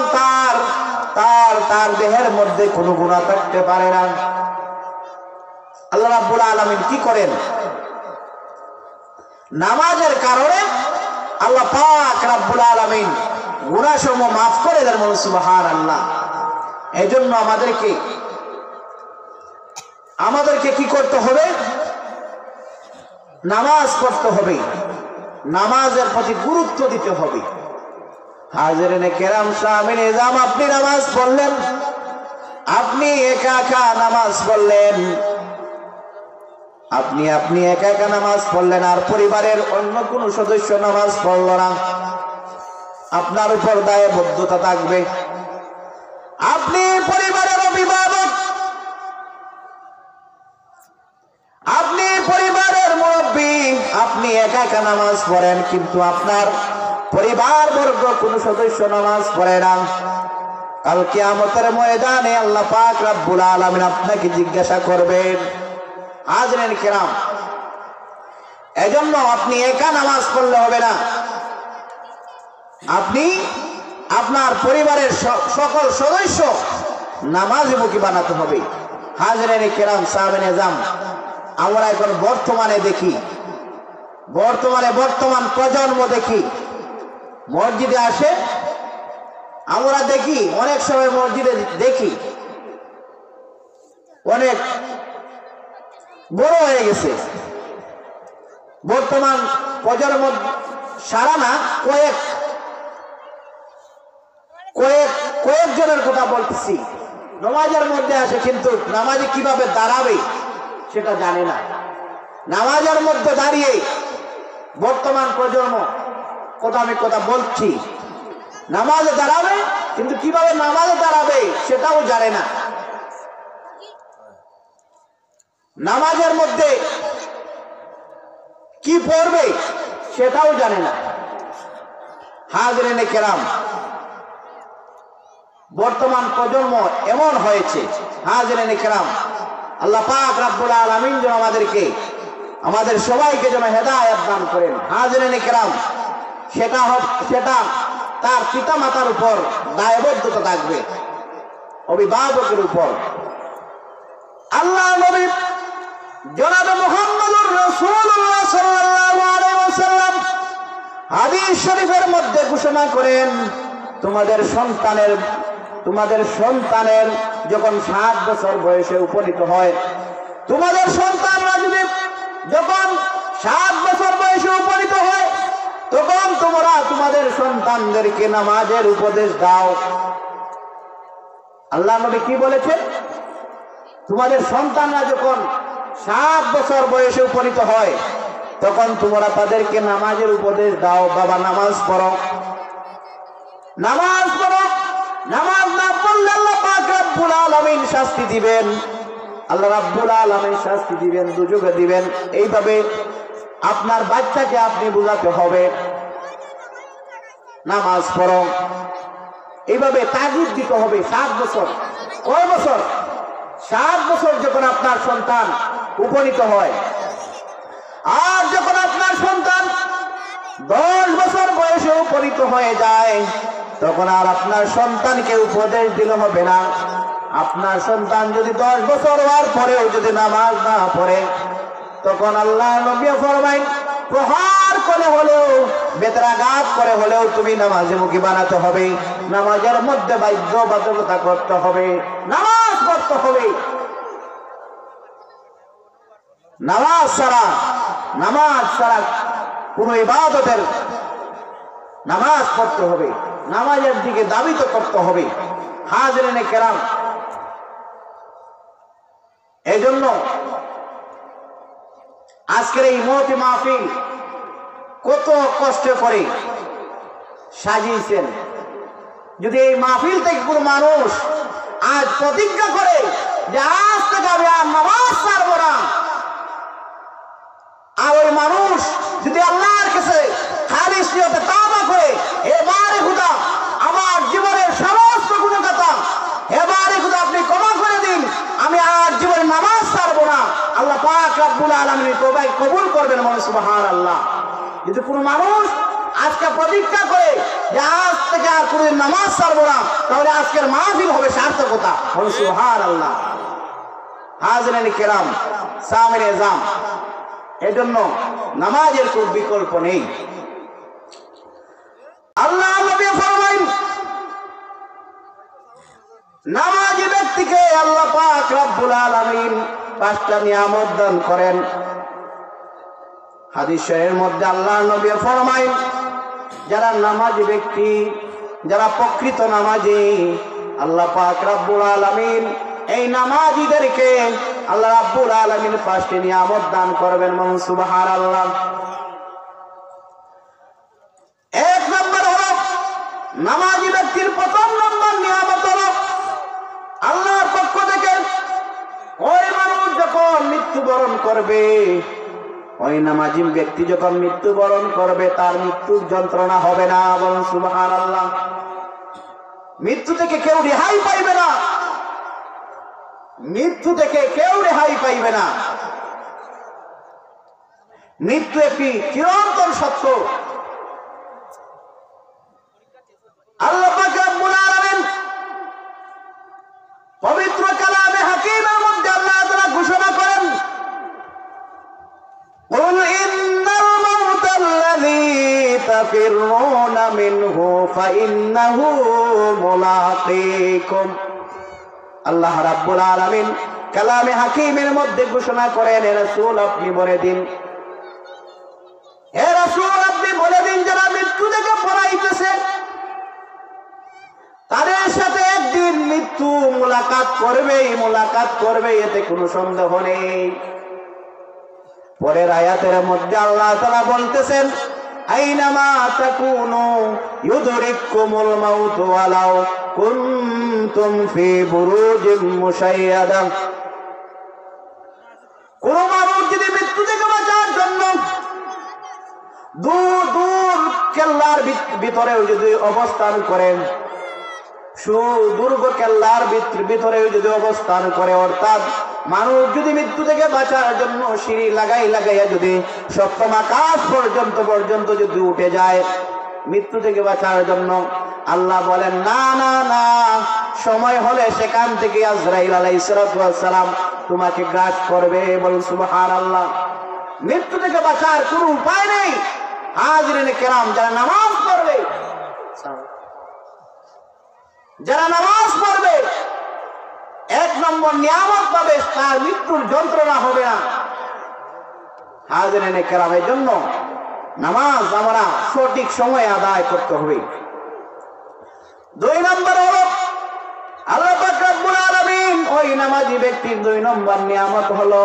তার দেহের মধ্যে কোনো গুনাহ থাকতে পারে না। আল্লাহ রাব্বুল আলামিন কি করেন? নামাজের কারণে আল্লাহ পাক রাব্বুল আলামিন গুনাহ সমূহ মাফ করে দেন। বলুন সুবহানাল্লাহ। এই জন্য আমাদেরকে কি করতে হবে? নামাজ পড়তে হবে, নামাজের প্রতি গুরুত্ব দিতে হবে। হাজরিনে কেরাম, সামিনে জাম, আপনি নামাজ পড়লেন, আপনি একা একা নামাজ পড়লেন, আপনি একা একা নামাজ পড়লেন, আর পরিবারের অন্য কোন সদস্য নামাজ পড়ল না, আপনার উপর দায়বদ্ধতা থাকবে। আপনি পরিবারের অভিভাবক, আপনি পরিবারের মুরব্বী, আপনি একা একা নামাজ পড়েন, কিন্তু আপনার পরিবার বর্গ কোন সদস্য নামাজ পড়ে না। কাল কিয়ামতের ময়দানে আল্লাহ পাক রব্বুল আলামিন আপনাকে জিজ্ঞাসা করবেন। হাজরিন কিরাম, এজন্য আপনি একা নামাজ পড়লে হবে না, আপনি আপনার পরিবারের সকল সদস্য নামাজমুখী বানাতে হবে। হাজরিন কিরাম, সাহাবায়ে জাম, আমরা এখন বর্তমানে দেখি বর্তমান প্রজন্ম দেখি মসজিদে আসে, আমরা দেখি অনেক সময় মসজিদে দেখি অনেক বড় হয়ে গেছে। বর্তমান প্রজন্ম সারা না, কয়েকজনের কথা বলতেছি, নামাজের মধ্যে আসে কিন্তু নামাজে কিভাবে দাঁড়াবে সেটা জানে না। নামাজের মধ্যে দাঁড়িয়ে বর্তমান প্রজন্ম আমি কথা বলছি, নামাজে দাঁড়াবে কিন্তু কিভাবে নামাজে দাঁড়াবে সেটাও জানে না। নামাজের মধ্যে কি পড়বে সেটাও জানে না। হাজরিনে কেরাম, বর্তমান প্রজন্ম এমন হয়েছে। হাজরিনে কেরাম, আল্লাহ পাক রব্বুল আলামিন যেন আমাদের সবাইকে যেন হেদায়েত দান করেন। হাজরিনে কেরাম, সেটা তার পিতা মাতার উপর দায়বদ্ধতা থাকবে, অভিভাবকের উপর। আল্লাহ নবী জনাব মুহাম্মদুর রাসূলুল্লাহ সাল্লাল্লাহু আলাইহি ওয়াসাল্লাম হাদিস শরীফের মধ্যে ঘোষণা করেন, তোমাদের সন্তানের যখন 7 বছর বয়সে উপনীত হয়, তোমাদের সন্তানরা যদি যখন 7 বছর বয়সে উপনীত হয়, তখন তোমরা তোমাদের সন্তানদেরকে নামাজের উপদেশ দাও। আল্লাহ নবী কি বলেছেন? তোমাদের সন্তানরা যখন 7 বছর বয়সে উপনীত হয়, তখন তোমরা তাদেরকে নামাজের উপদেশ দাও। বাবা নামাজ পড়ো, নামাজ পড়ো। নামাজ না পড়লে আল্লাহ পাক রব্বুল আলামিন শাস্তি দিবেন। আল্লাহ রাব্বুল আলামিন শাস্তি দিবেন, দুজকে দিবেন। এইভাবে আপনার বাচ্চাকে আপনি বোঝাতে হবে নামাজ পড়ো, এইভাবে তাগিদ দিতে হবে। 7 বছর, কয় বছর? 7 বছর যখন আপনার সন্তান উপনীত হয়, আর যখন আপনার সন্তান 10 বছর বয়সে উপনীত হয়ে যায়, তখন আর আপনার সন্তানকে উপদেশ দিলে হবে না। আপনার সন্তান যদি 10 বছর হওয়ার পরেও যদি নামাজ না পড়ে, তখন আল্লাহ নবী ফরমায়, প্রহার করে হলেও, বেত্রাঘাত করে হলেও তুমি নামাজে মুখী বানাতে হবে। নামাজের মধ্যে বাধ্যবাধকতা করতে হবে, নামাজ পড়তে হবে। নামাজ ছাড়া কোন ইবাদতের, নামাজ পড়তে হবে, নামাজের দিকে দাবিত করতে হবে। হাজরিনে কেরাম, এই জন্য আজকের এই মহফিল মাহফিল কত কষ্ট করে সাজিয়েছেন। যদি এই মাহফিল থেকে কোন মানুষ আজ প্রতিজ্ঞা করে যে আজ থেকে আমি আর নামাজ ছাড়বো না, আর ওই মানুষ যদি আল্লাহর কাছে খালিস নিয়তে তওবা করে, এবারে খোদা আমার জীবনের সমস্ত গুনাহগাতা এবারে খোদা আপনি ক্ষমা করে দিন, আমি আর জীবনে নামাজ ছাড়বো না, আল্লাহ পাক রব্বুল আলামিন তওবায় কবুল করবেন। বলেন সুবহানাল্লাহ। যদি কোনো মানুষ আজকে প্রতিজ্ঞা করে যে আজ থেকে আর কোনদিন নামাজ ছাড়বো না, তাহলে আজকের মাহফিল হবে সার্থকতা। বলেন সুবহানাল্লাহ। হাজরিনে কেরাম, সামিনে জাম, এজন্য নামাজের কোনো বিকল্প নেই। আল্লাহ নবী ফরমায়, নামাজি ব্যক্তিকে আল্লাহ পাক রব্বুল আলামিন 5টা নিয়ামত দান করেন। হাদিসের মধ্যে আল্লাহ নবী ফরমায়, যারা নামাজি ব্যক্তি, যারা প্রকৃত নামাজি, আল্লাহ পাক রব্বুল আলামিন এই নামাজিদেরকে আল্লাহ রাব্বুল আলামিন 5টি নিয়ামত দান করবেন। বলুন সুবহানাল্লাহ। 1 নম্বর হলো, নামাজি ব্যক্তির প্রথম নম্বর নিয়ামত হলো আল্লাহর পক্ষ থেকে ওই মানুষ যখন মৃত্যুবরণ করবে, ওই নামাজি ব্যক্তি যখন মৃত্যুবরণ করবে, তার মৃত্যুর যন্ত্রণা হবে না। বলুন সুবহানাল্লাহ। মৃত্যু থেকে কেউ রেহাই পাইবে না, মৃত্যু থেকে কেউ রেহাই পাইবে না। মৃত্যু একটি চিরন্তন সত্য। আল্লাহ পাক রব্বুল আলামিন পবিত্র কালামে হাকিমের মধ্যে আল্লাহ তাআলা ঘোষণা করেন, কুল ইন্নাল تفرون منه فإنه ملاقيكم আল্লাহ রাব্বুল আলামিন কালামে হাকিমের মধ্যে ঘোষণা করেন, হে রাসূল আপনি বলে দিন, হে রাসূল আপনি বলে দিন, যারা মৃত্যু থেকে পলাইতেছে তাদের সাথে একদিন মৃত্যু মুলাকাত করবে, এতে কোনো সন্দেহ নেই। পরের আয়াতের মধ্যে আল্লাহ তাআলা বলতেছেন, আইনামা তাকুনু ইউদরিকুমুল মাউত ওয়ালাউ কুনতুম ফি বুরুজিম মুশাইয়াদা। কোন মানুষ যদি মৃত্যু থেকে বাঁচার জন্য দূর দূর কেল্লার ভিতরেও যদি অবস্থান করেন, সুদুর্গ কেল্লার ভিতরেও যদি অবস্থান করে, অর্থাৎ মানুষ যদি মৃত্যু থেকে বাঁচার জন্য সিঁড়ি লাগাইয়া যদি সপ্তম আকাশ পর্যন্ত যদি উঠে যায় মৃত্যু থেকে বাঁচার জন্য, আল্লাহ বলেন না না না, সময় হলে সেখান থেকে আজরাইল আলাইহিস সালাম তোমাকে গ্রাস করবে। বলুন সুবহানাল্লাহ। মৃত্যু থেকে বাঁচার কোনো উপায় নেই। হাজিরিন কেরাম, যারা নামাজ পড়বে এক নম্বর নিয়ামত পাবে, তার মৃত্যুর যন্ত্রণা হবে না। হাজিরিন কেরাম, এর জন্য নামাজ আমরা সঠিক সময়ে আদায় করতে হবে। 2 নম্বর হলো আল্লাহ পাক রব্বুল আলামিন ওই নামাজি ব্যক্তির 2 নম্বর নিয়ামত হলো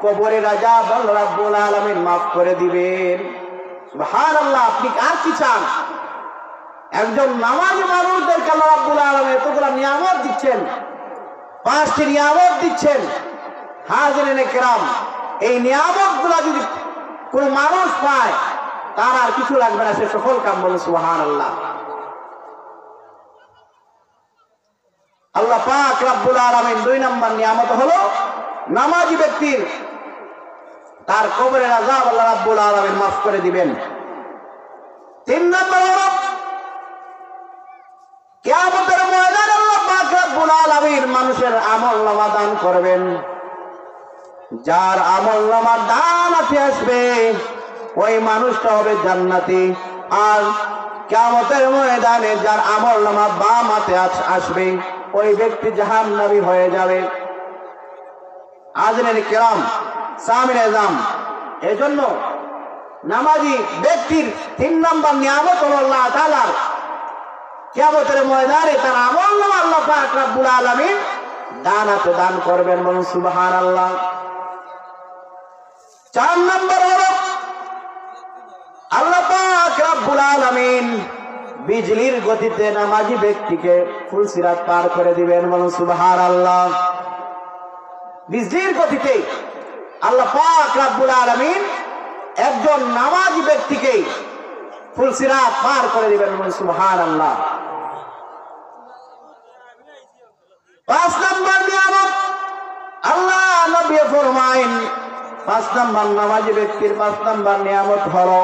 কবরের আযাব আল্লাহ রব্বুল আলামিন মাফ করে দিবেন। সুবহানাল্লাহ। আপনি আর কি চান? একজন নামাজি মানুষদেরকে আল্লাহ রাব্বুল আলামিন এতগুলা নিয়ামত দিচ্ছেন, 5টি নিয়ামত দিচ্ছেন। হাজিরিন কেরাম, এই নিয়ামতগুলা যদি কোন মানুষ পায় তার আর কিছু লাগবে না, সে সফল কাম। বলে সুবহানাল্লাহ। আল্লাহ পাক রব্বুল আলামিন 2 নম্বর নিয়ামত হলো নামাজি ব্যক্তির তার কবরের আযাব আল্লাহ রাব্বুল আলামিন মাফ করে দিবেন। 3 নম্বর হলো কিয়ামতের ময়দানে আল্লাহ পাক রব্বুল আলামিন মানুষের আমলনামা দান করবেন। যার আমলনামা ডানাতে আসবে ওই মানুষটা হবে জান্নাতি, আর কিয়ামতের ময়দানে যার আমলনামা বাম হাতে আসবে ওই ব্যক্তি জাহান্নামী হয়ে যাবে। হাজিরিন কিরাম, সামিনে আযম, এজন্য নামাজি ব্যক্তির 3 নম্বর নিয়ামত হলো আল্লাহ তাআলার কিয়ামতের ময়দানে তার আমলনামা আল্লাহ পাক রব্বুল আলামিন ডান হাতে দান করবেন। বলুন সুবহানাল্লাহ। 4 নম্বর হলো আল্লাহ পাক রব্বুল আলামিন বিজলির গতিতে নামাজি ব্যক্তিকে ফুলসিরাত পার করে দিবেন। বলুন সুবহানাল্লাহ। বিজলির গতিতে আল্লাহ পাক রব্বুল আলামিন একজন নামাজি ব্যক্তিকে ফুলসিরাত পার করে দিবেন। বলুন সুবহানাল্লাহ। 5 নম্বর নিয়ামত আল্লাহ নবী ফরমায়েন, 5 নম্বর নামাজি ব্যক্তির 5 নম্বর নিয়ামত হলো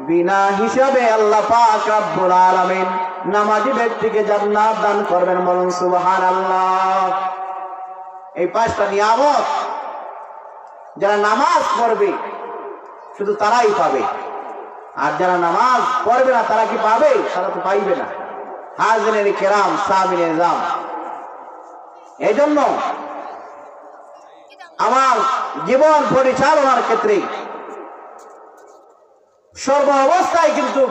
বিনা হিসাবে আল্লাহ পাক রব্বুল আলামিন নামাজি ব্যক্তিকে জান্নাত দান করবেন। বলুন সুবহানাল্লাহ। এই 5টা নিয়ামত যারা নামাজ পড়বে শুধু তারাই পাবে, আর যারা নামাজ পড়বে না তারা কি পাবে? তারা তো পাইবে না। হাজিরিন কিরাম, সামিনে আযম, এজন্য আমার জীবন পরিচালনার ক্ষেত্রে সর্ব অবস্থায় কিন্তু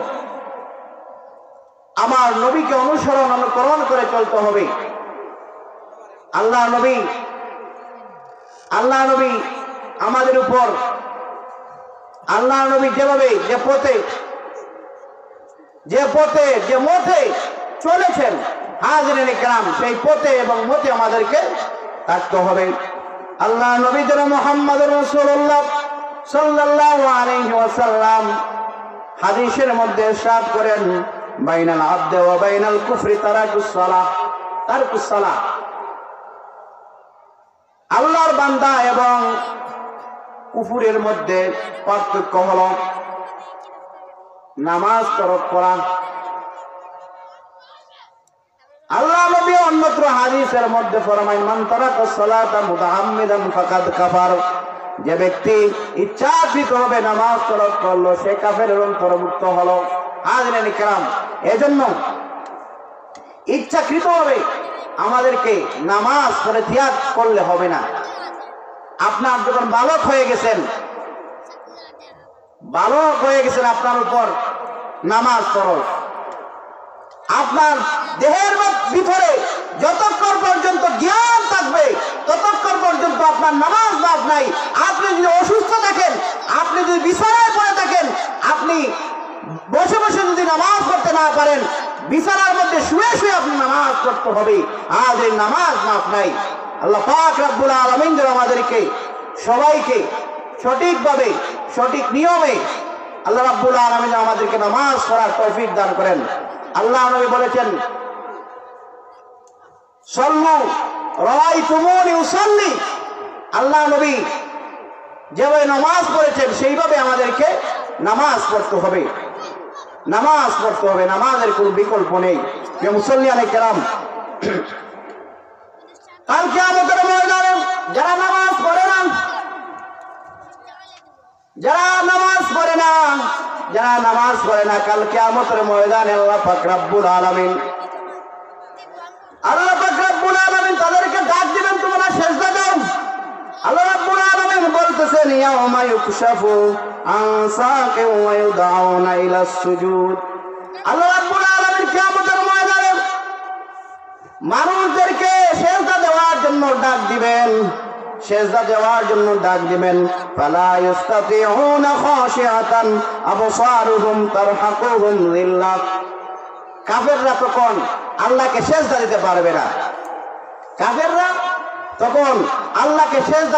আমার নবীকে অনুকরণ করে চলতে হবে। আল্লাহ নবী আমাদের উপর আল্লাহ নবী যেভাবে যে মতে চলেছেন, হাজিরিন কিরাম, সেই পথে এবং মতে আমাদেরকে থাকতে হবে। আল্লাহ নবী যেন মুহাম্মদুর রাসূলুল্লাহ সাল্লাল্লাহু আলাইহি ওয়াসাল্লাম হাদিসের মধ্যে ইরশাদ করেন, বাইনাল আবদি ওয়া বাইনাল কুফরি তারাকুস সালাহ। আল্লাহর বান্দা এবং কুফরের মধ্যে পার্থক্য হলো নামাজ তরক করা। আল্লাহ নবী অন্যত্র হাদিসের মধ্যে ফরমায়, মান তারাকা সালাতা মুতাআম্মিদান ফাকাদ কাফার। যে ব্যক্তি ইচ্ছাকৃত হবে নামাজ তরক করলো সে কাফেরের অন্তর্ভুক্ত হলো। হাজরিন কিরাম, এজন্য ইচ্ছাকৃত হবে আমাদেরকে নামাজ পরিত্যাগ করলে হবে না। আপনার যখন বালক হয়ে গেছেন আপনার উপর নামাজ ফরজ। আপনার দেহের ভিতরে যতক্ষণ পর্যন্ত জ্ঞান থাকবে ততক্ষণ পর্যন্ত আপনার নামাজ বাদ নাই। আপনি যদি অসুস্থ থাকেন, আপনি যদি বিছানায় পড়ে থাকেন, আপনি বসে বসে যদি নামাজ পড়তে না পারেন, বিছানার মধ্যে শুয়ে শুয়ে আপনি নামাজ পড়তে হবে। আজ এই নামাজ মাফ নাই। আল্লাহ পাক রব্বুল আলামিন যেন আমাদেরকে সবাইকে সঠিকভাবে সঠিক নিয়মে আল্লাহ রাব্বুল আলামিন আমাদেরকে নামাজ পড়ার তৌফিক দান করেন। আল্লাহ নবী বলেছেন, সল্লু রাআইতুমুনি উসাল্লি। আল্লাহ নবী যেভাবে নামাজ পড়েছেন সেইভাবে আমাদেরকে নামাজ পড়তে হবে। নামাজের কোনো বিকল্প নেই। মুসল্লিয়ানে কেরাম, কাল কিয়ামতের ময়দানে যারা নামাজ পড়ে না কাল কিয়ামতের ময়দানে আল্লাহ পাক রব্বুল আলামিন তাদেরকে ডাক দিবেন, তোমরা সিজদা দাও। আল্লাহ রাব্বুল আলামিন বলতেছেন, ইয়াউমা ইউকশাফু আন সাকিন ওয়া ইউদাউনা ইলা সুজুদ। আল্লাহ রাব্বুল আলামিন কিয়ামতের ময়দানে মানুষদেরকে সিজদা দেওয়ার জন্য ডাক দিবেন। ফালা ইস্তাতিউনা খাশিআতান আবসারুহুম তারহাকুহুম যিল্লাহ। কাফেররা তখন আল্লাহকে সিজদা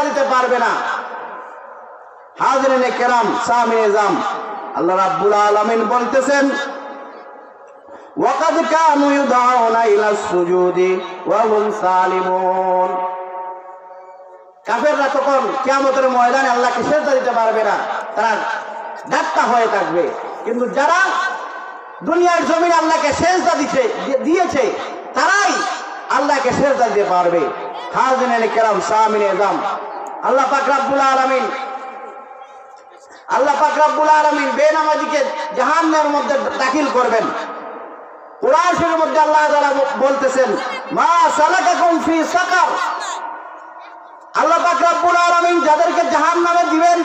দিতে পারবে না। হাজরিনে কেরাম, সামিনে জাম, আল্লাহ রাব্বুল আলামিন বলতেছেন, ওয়াকাদ কানু ইউদাউনা ইলা সুজুদি ওয়া হুম সালিমুন। কাফেররা তখন কিয়ামতের ময়দানে আল্লাহকে সিজদা দিতে পারবে না, তারা ডাক্কা হয়ে থাকবে। কিন্তু যারা দুনিয়ার জমিনে আল্লাহকে সিজদা দিয়েছে তারাই আল্লাহকে সিজদা দিতে পারবে। হাজরিনে কেরাম, সামিনে জাম, আল্লাহ পাক রব্বুল আলামিন বেনামাজিকে জাহান্নামের মধ্যে দাখিল করবেন। কুরআন শরীফের মধ্যে আল্লাহ তাআলা বলতেছেন, মা সালাকাকুম ফি সাকার। আল্লাহ পাক রব্বুল আলামিন যাদেরকে জাহান্নামে দিবেন,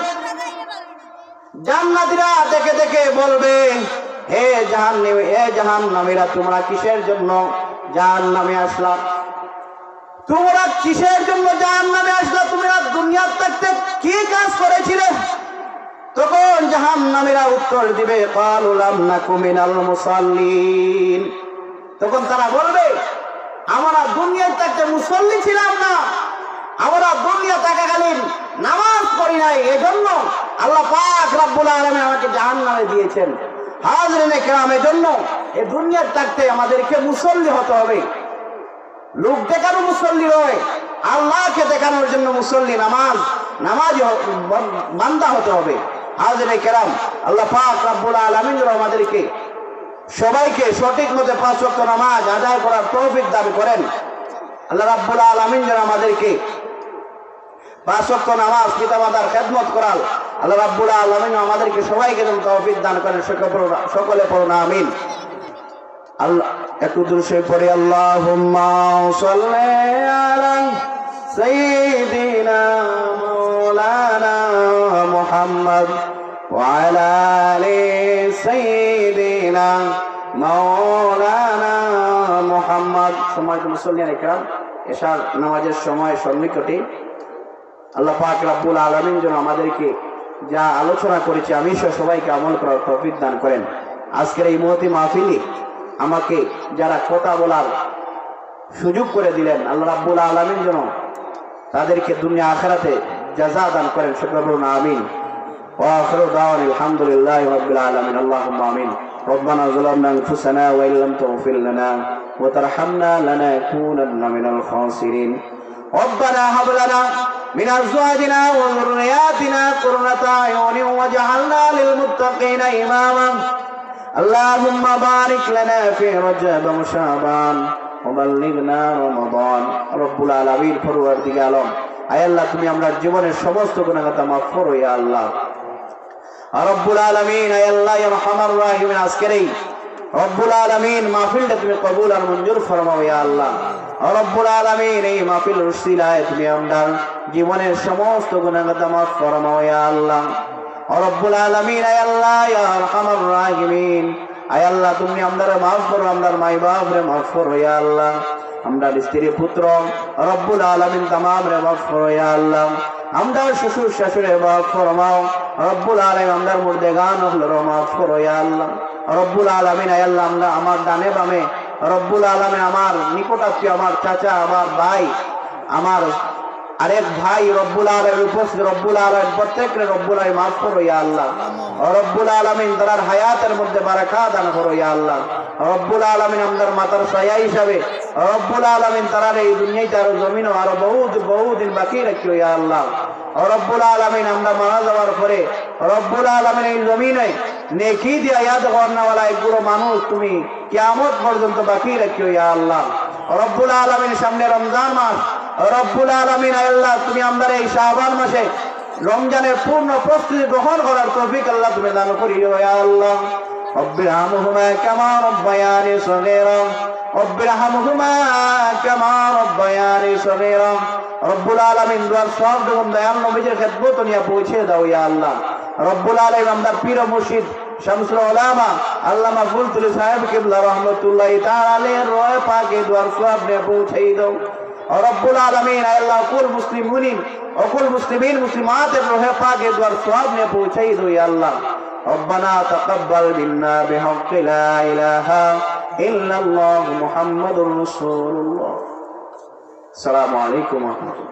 জান্নাতীরা দেখে দেখে বলবে, হে জাহান্নামীরা, তোমরা কিসের জন্য জাহান্নামে আসলা? তোমরা দুনিয়ার থাকতে কি কাজ করেছিলে? তখন জাহান্নামীরা উত্তর দিবে, ক্বালু লাম নাকু মিনাল মুসাল্লিন। তখন তারা বলবে, আমরা দুনিয়ায় থাকতে মুসল্লি ছিলাম না, আমরা দুনিয়া থাকাকালীন নামাজ পড়ি নাই, এজন্য আল্লাহ পাক রব্বুল আলামিন আমাকে জাহান্নামে দিয়েছেন। হাজরিনে কেরাম, এজন্য এই দুনিয়ার থাকতে আমাদেরকে মুসল্লি হতে হবে। লোক দেখানো মুসল্লি নয়, আল্লাহকে দেখানোর জন্য মুসল্লি, নামাজি বান্দা হতে হবে। হাজরিনে কেরাম, আল্লাহ পাক রব্বুল আলামিন আমাদেরকে সবাইকে সঠিক মতে 5 ওয়াক্ত নামাজ আদায় করার তৌফিক দান করেন। আল্লাহ রাব্বুল আলামিন যেন আমাদেরকে 5 ওয়াক্ত নামাজ পিতামাতার খেদমত করাল। আল্লাহ রাব্বুল আলামিন আমাদেরকে সবাইকে যেন তৌফিক দান করেন। সকলে পড়ুন আমিন। আল্লাহ একটু দরুদ পড়ে, আল্লাহুম্মা সাল্লি আলা সাইয়্যিদিনা মাওলানা মুহাম্মদ ওয়া আলা আলি সাইয়্যিদিনা মাওলানা মুহাম্মদ। সম্মানিত মুসল্লিয়ানে কেরাম, এশার নামাজের সময় সন্নিকটে। আল্লাহ পাক রব্বুল আলামিন যেন আমাদেরকে যা আলোচনা করেছি আমি সবাইকে আমল করার তৌফিক দান করেন। আজকের এই মহতি মাহফিলে আমাকে যারা কথা বলার সুযোগ করে দিলেন, আল্লাহ রাব্বুল আলামিন যেন তাদেরকে দুনিয়া আখিরাতে জাযা দান করেন। সকলে বলুন আমিন। ওয়া আখিরু দাওয়ানা আলহামদুলিল্লাহি রাব্বিল আলামিন। আল্লাহুম্মা আমিন। ربنا ظلمنا أنفسنا وإن لم تغفر لنا وترحمنا لنكونن من الخاسرين. ربنا هب لنا من أزواجنا وذرياتنا قرة أعين واجعلنا للمتقين إماما. اللهم بارك لنا في رجب وشعبان وبلغنا رمضان. رب العالمين পরওয়ারদিগার আলম আয় আল্লাহ তুমি আমরা জীবনের সমস্ত গুনাহগাতা মাফ করো ইয়া আল্লাহ রব্বুল আলামিন। আয় আল্লাহ ইয়া আরহামার রাহিমিন, আজকের এই রব্বুল আলামিন মাহফিলটা তুমি কবুল আর মঞ্জুর ফরমাও ইয়া আল্লাহ রব্বুল আলামিন। এই মাহফিল উসিলায় তুমি আমরা জীবনের সমস্ত গুনাহগাতা মাফ ফরমাও ইয়া আল্লাহ রব্বুল আলামিন। আয় আল্লাহ ইয়া আরহামার রাহিমিন, আয় আল্লাহ তুমি আমরারে মাফ করো, আমরার মাই বাপরে মাফ করো ইয়া আল্লাহ, আমরার স্ত্রী পুত্র রব্বুল আলামিন তামাম রে মাফ করো ইয়া আল্লাহ, আমরার শ্বশুর শাশুড়ি মাফ ফরমাও রব্বুল আলামিন, আমরার মুর্দেগান হলো মাফ করো ইয়া আল্লাহ রব্বুল আলামিন। আয় আল্লাহ আমরা আমার ডানে বামে রব্বুল আলামিন, আমার নিকটাত্মীয়, আমার চাচা, আমার ভাই, আমার আরেক ভাই রব্বুল আলামিন উপস্থিত রব্বুল আলামিন প্রত্যেককে রব্বুল আলামিন মাফ করো ইয়া আল্লাহ রব্বুল আলামিন, তার হায়াতের মধ্যে বারাকা দান করো ইয়া আল্লাহ রব্বুল আলামিন। আমাদের মাতার ছায়া হিসাবে রব্বুল আলামিন তার এই দুনিয়াতে আরো জমিন আরো বহুদিন বাকি রাখিও ইয়া আল্লাহ রব্বুল আলামিন। আমরা মারা যাওয়ার পরে রব্বুল আলামিন এই জমিনে নেকি দিয়া ইয়াদ করনেওয়ালা একগুলো মানুষ তুমি কিয়ামত পর্যন্ত বাকি রাখিও ইয়া আল্লাহ রব্বুল আলামিন। সামনে রমজান মাস রব্বুল আলামিন, আয় আল্লাহ তুমি আমাদের এই শাবান মাসে রমজানের পূর্ণ প্রস্তুতি গ্রহণ করার তৌফিক আল্লাহ তুমি দান করিও ইয়া আল্লাহ রব্বিরহামহুমা কামা রব্বায়ানি সগীরা রব্বিরহামহুমা কামা রব্বায়ানি সগীরা রব্বুল আলামিন। দুয়ার সব যখন দয়াল নবীর খেদমত নিয়ে পৌঁছে দাও ইয়া আল্লাহ রব্বুল আলামিন। আমরা পীর ও মুর্শিদ শামসুল উলামা আল্লামা ফুলতুলি সাহেব কিবলা রাহমাতুল্লাহি তাআলা আলাইহির রয় পাকে দুয়ার সব নিয়ে পৌঁছে দাও রব্বুল আলামিন। আয় আল্লাহ কুল মুসলিমিন অকুল মুসলিমিন মুসলিমাতের রহে পাকে দুয়ার সব নিয়ে পৌঁছে দাও ইয়া আল্লাহ ربنا تقبل منا بحق لا إله إلا الله محمد رسول الله. السلام عليكم ورحمة الله.